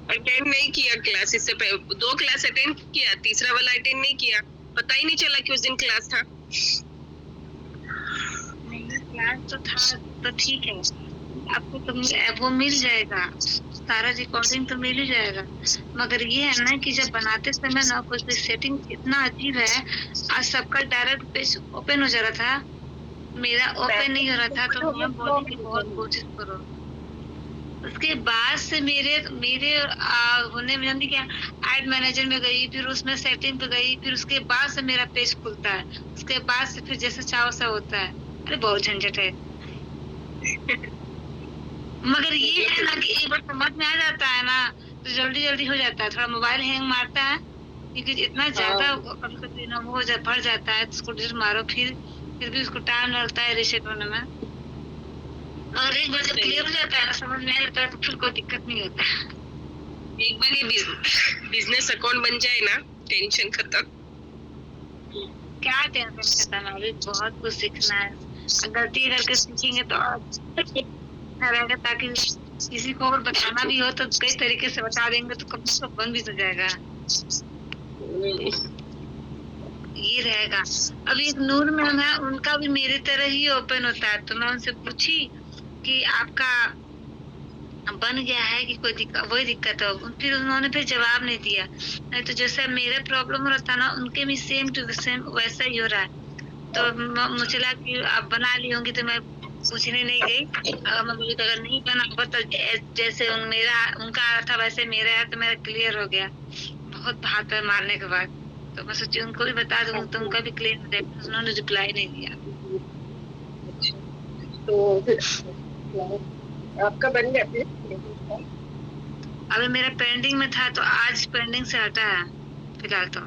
अटेंड नहीं किया क्लास, इससे पहले 2 क्लास अटेंड किया, तीसरा वाला अटेंड नहीं किया, पता ही नहीं चला कि उस दिन क्लास था। क्लास तो था तो ठीक है, आपको तो वो मिल जाएगा, सारा रिकॉर्डिंग तो मिल ही जाएगा। मगर ये है ना कि जब बनाते समय ना कुछ सेटिंग इतना अजीब है। आज सबका डायरेक्ट पेज ओपन हो जा रहा था, मेरा ओपन नहीं हो रहा था, तो मैं बोली कि बहुत कोशिश करो। उसके बाद से मेरे होने में जल्दी क्या, एड मैनेजर में गई, फिर उसमें सेटिंग पे गई, फिर उसके बाद से मेरा पेज खुलता है, उसके बाद से फिर जैसे चाहो सा होता है। अरे बहुत झंझट है। मगर ये है ना कि एक बार समझ में आ जाता है ना तो जल्दी जल्दी हो जाता है। थोड़ा मोबाइल हैंग मारता है क्योंकि इतना ज्यादा कभी कभी ना वो भर जाता है, तो उसको डिलीट मारो, फिर भी उसको टाइम लगता है रीसेट होने में। और एक बार जब क्लियर हो जाता है ना, समझ में आ जाता है, तो फिर कोई दिक्कत नहीं होता है। एक बार ये बिजनेस अकाउंट बन जाए ना, टेंशन खत्म। क्या टेंशन खत्म है, अभी बहुत कुछ सीखना है। गलती करके सीखेंगे तो अच्छा रहेगा, ताकि किसी को अगर बताना भी हो तो कई तरीके से बता देंगे, तो कब तक बंद भी हो जाएगा। ये रहेगा। अभी एक नूर मैम है, उनका भी मेरी तरह ही ओपन होता है, तो मैं उनसे पूछी कि आपका बन गया है कि कोई वही दिक्कत हो, फिर उन्होंने फिर जवाब नहीं दिया। नहीं तो जैसा मेरा प्रॉब्लम हो रहा था ना, उनके भी सेम टू सेम वैसा ही हो रहा है। तो मुझे लगा कि आप बना ली होंगी, तो मैं पूछने नहीं गई। अगर नहीं बना होगा तो जैसे उनका आ रहा था वैसे मेरा है, तो मेरा क्लियर हो गया बहुत हाथ पैर मारने के बाद। तो मैं सोची उनको भी बता दूँ तो उनका भी क्लियर हो जाएगा। उन्होंने रिप्लाई नहीं दिया। तो फिर आपका बन गया फिर? अभी मेरा पेंडिंग में था तो आज पेंडिंग से हटा है फिलहाल तो।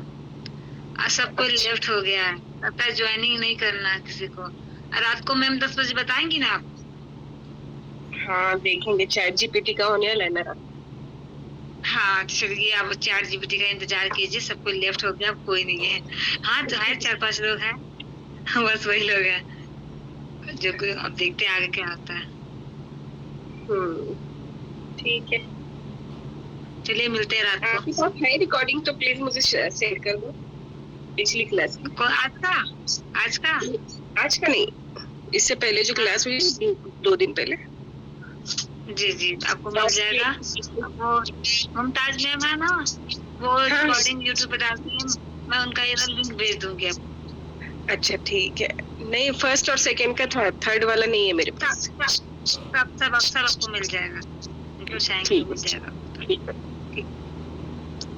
आज सबको लेफ्ट हो गया है, लगता है ज्वाइनिंग नहीं करना है किसी को। रात को मैम 10 बजे बताएंगी ना आप? हाँ देखेंगे, चैट जीपीटी का होने वाला है मेरा। हाँ चलिए, आप चैट जीपीटी का इंतजार कीजिए। सबको लेफ्ट हो गया, अब कोई नहीं है। हाँ तो है 4-5 लोग हैं, बस वही लोग हैं जो कोई। अब देखते हैं आगे क्या होता है। ठीक है, चलिए मिलते हैं रात को। आपके पास है रिकॉर्डिंग तो प्लीज मुझे शेयर कर दो, पिछली क्लास की। आज का आज का नहीं, इससे पहले जो क्लास हुई 2 दिन पहले। जी आपको मिल जाएगा। वो मुमताज मैम है ना, वो रिकॉर्डिंग यूट्यूब पे डालती है, मैं उनका ये लिंक भेज दूंगी आपको। अच्छा ठीक है। नहीं, फर्स्ट और सेकंड का था, थर्ड वाला नहीं है मेरे पास। सब आपको मिल जाएगा, जो चाहेंगे मिल जाएगा। ठीक है,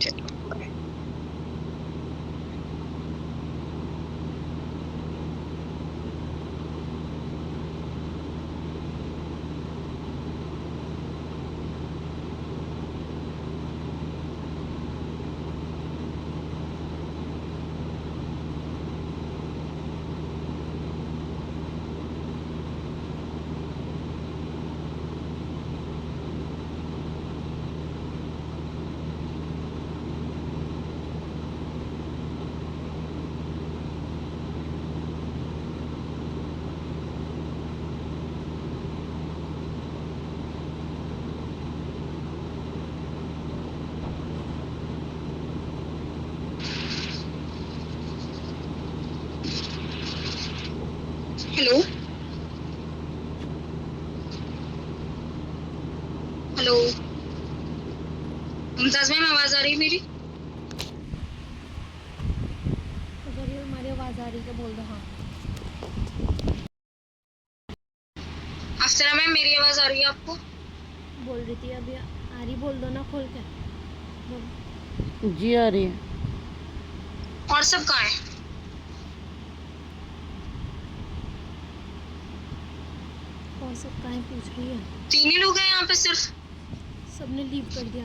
चलो bye. Hello hello, Mumtaz ma'am आवाज आ रही है मेरी? अगर ये हमारी आवाज़ आ रही है तो बोल दो हाँ। अफसरा मैम मेरी आवाज आ रही है आपको? बोल रही थी अभी आ रही, बोल दो ना खोल के। बोल। जी आ रही है। और सब कहाँ है? और सब कहाँ पूछ रही है? 3 ही लोग हैं यहाँ पे सिर्फ? सबने लीव कर दिया।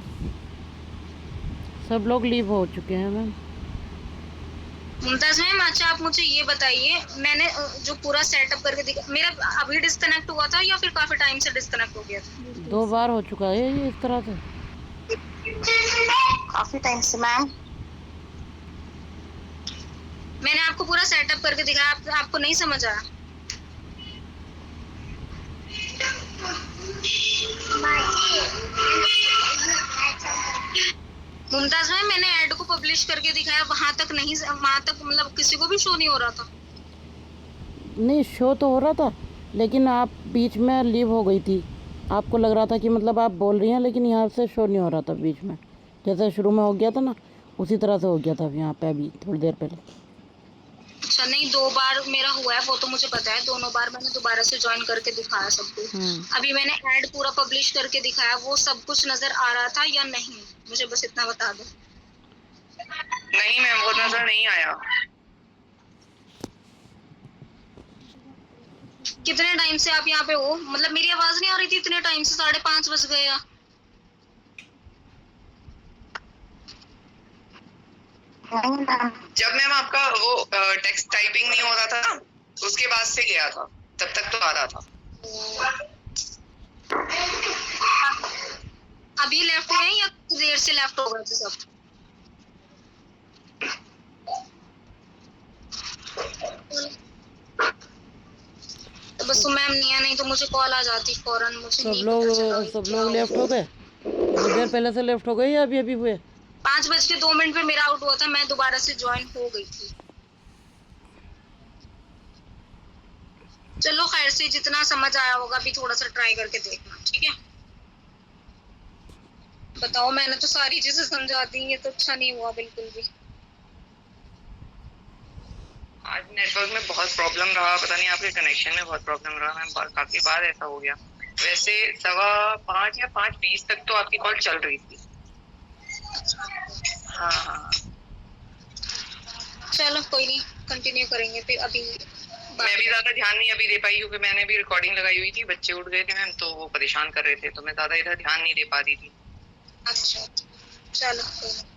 सब लोग लीव हो चुके हैं मैम। मुमताज मैम अच्छा आप मुझे ये बताइए, मैंने जो पूरा सेटअप करके दिखा, मेरा अभी डिस्कनेक्ट हुआ था या फिर काफी टाइम से डिस्कनेक्ट हो गया था? 2 बार हो चुका है ये इस तरह से। काफी टाइम से मैम। मैंने आपको पूरा सेटअप करके दिखाया, आपको नहीं समझ आया? मुमताज मैम मैंने ऐड को पब्लिश करके दिखाया, वहां तक मतलब किसी को भी शो नहीं हो रहा था। नहीं शो तो हो रहा था, लेकिन आप बीच में लीव हो गई थी। आपको लग रहा था कि मतलब आप बोल रही हैं, लेकिन यहाँ से शो नहीं हो रहा था बीच में। जैसे शुरू में हो गया था ना, उसी तरह से हो गया था यहाँ पे अभी थोड़ी देर पहले। अच्छा नहीं, 2 बार मेरा हुआ है वो तो मुझे पता है, दोनों बार मैंने दोबारा से ज्वाइन करके दिखाया सबको। अभी मैंने ऐड पूरा पब्लिश करके दिखाया, वो सब कुछ नजर आ रहा था या नहीं, मुझे बस इतना बता दो। नहीं मैम, वो नजर नहीं आया। कितने टाइम से आप यहाँ पे हो? मतलब मेरी आवाज नहीं आ रही थी इतने टाइम से, 5:30 बज गए या? जब मैम आपका वो टेक्स्ट टाइपिंग नहीं हो रहा था ना, उसके बाद से गया था, तब तक तो आ रहा था। अभी लेफ्ट हुए हैं या देर से लेफ्ट हो गए थे सब? तो बस मैम नहीं तो मुझे कॉल आ जाती फौरन। मुझे सब लोग लेफ्ट हो गए? थोड़ी देर पहले से लेफ्ट हो गए या अभी अभी हुए? 5:02 पे मेरा आउट हुआ था, मैं दोबारा से ज्वाइन हो गई थी। चलो खैर से, जितना समझ आया होगा अभी थोड़ा सा ट्राई करके देखना, ठीक है? बताओ, मैंने तो सारी चीजें समझा दी, ये तो अच्छा नहीं हुआ बिल्कुल भी। आज नेटवर्क में बहुत प्रॉब्लम रहा, पता नहीं आपके कनेक्शन में बहुत प्रॉब्लम रहा मैम, काफी बार ऐसा हो गया। वैसे 5:15 या 5:20 तक तो आपकी कॉल चल रही थी। हाँ चलो कोई नहीं, कंटिन्यू करेंगे फिर। अभी मैं भी ज्यादा ध्यान नहीं अभी दे पाई क्योंकि मैंने भी रिकॉर्डिंग लगाई हुई थी, बच्चे उठ गए थे मैम तो वो परेशान कर रहे थे तो मैं ज्यादा इधर ध्यान नहीं दे पा रही थी। अच्छा, चलो कोई नहीं।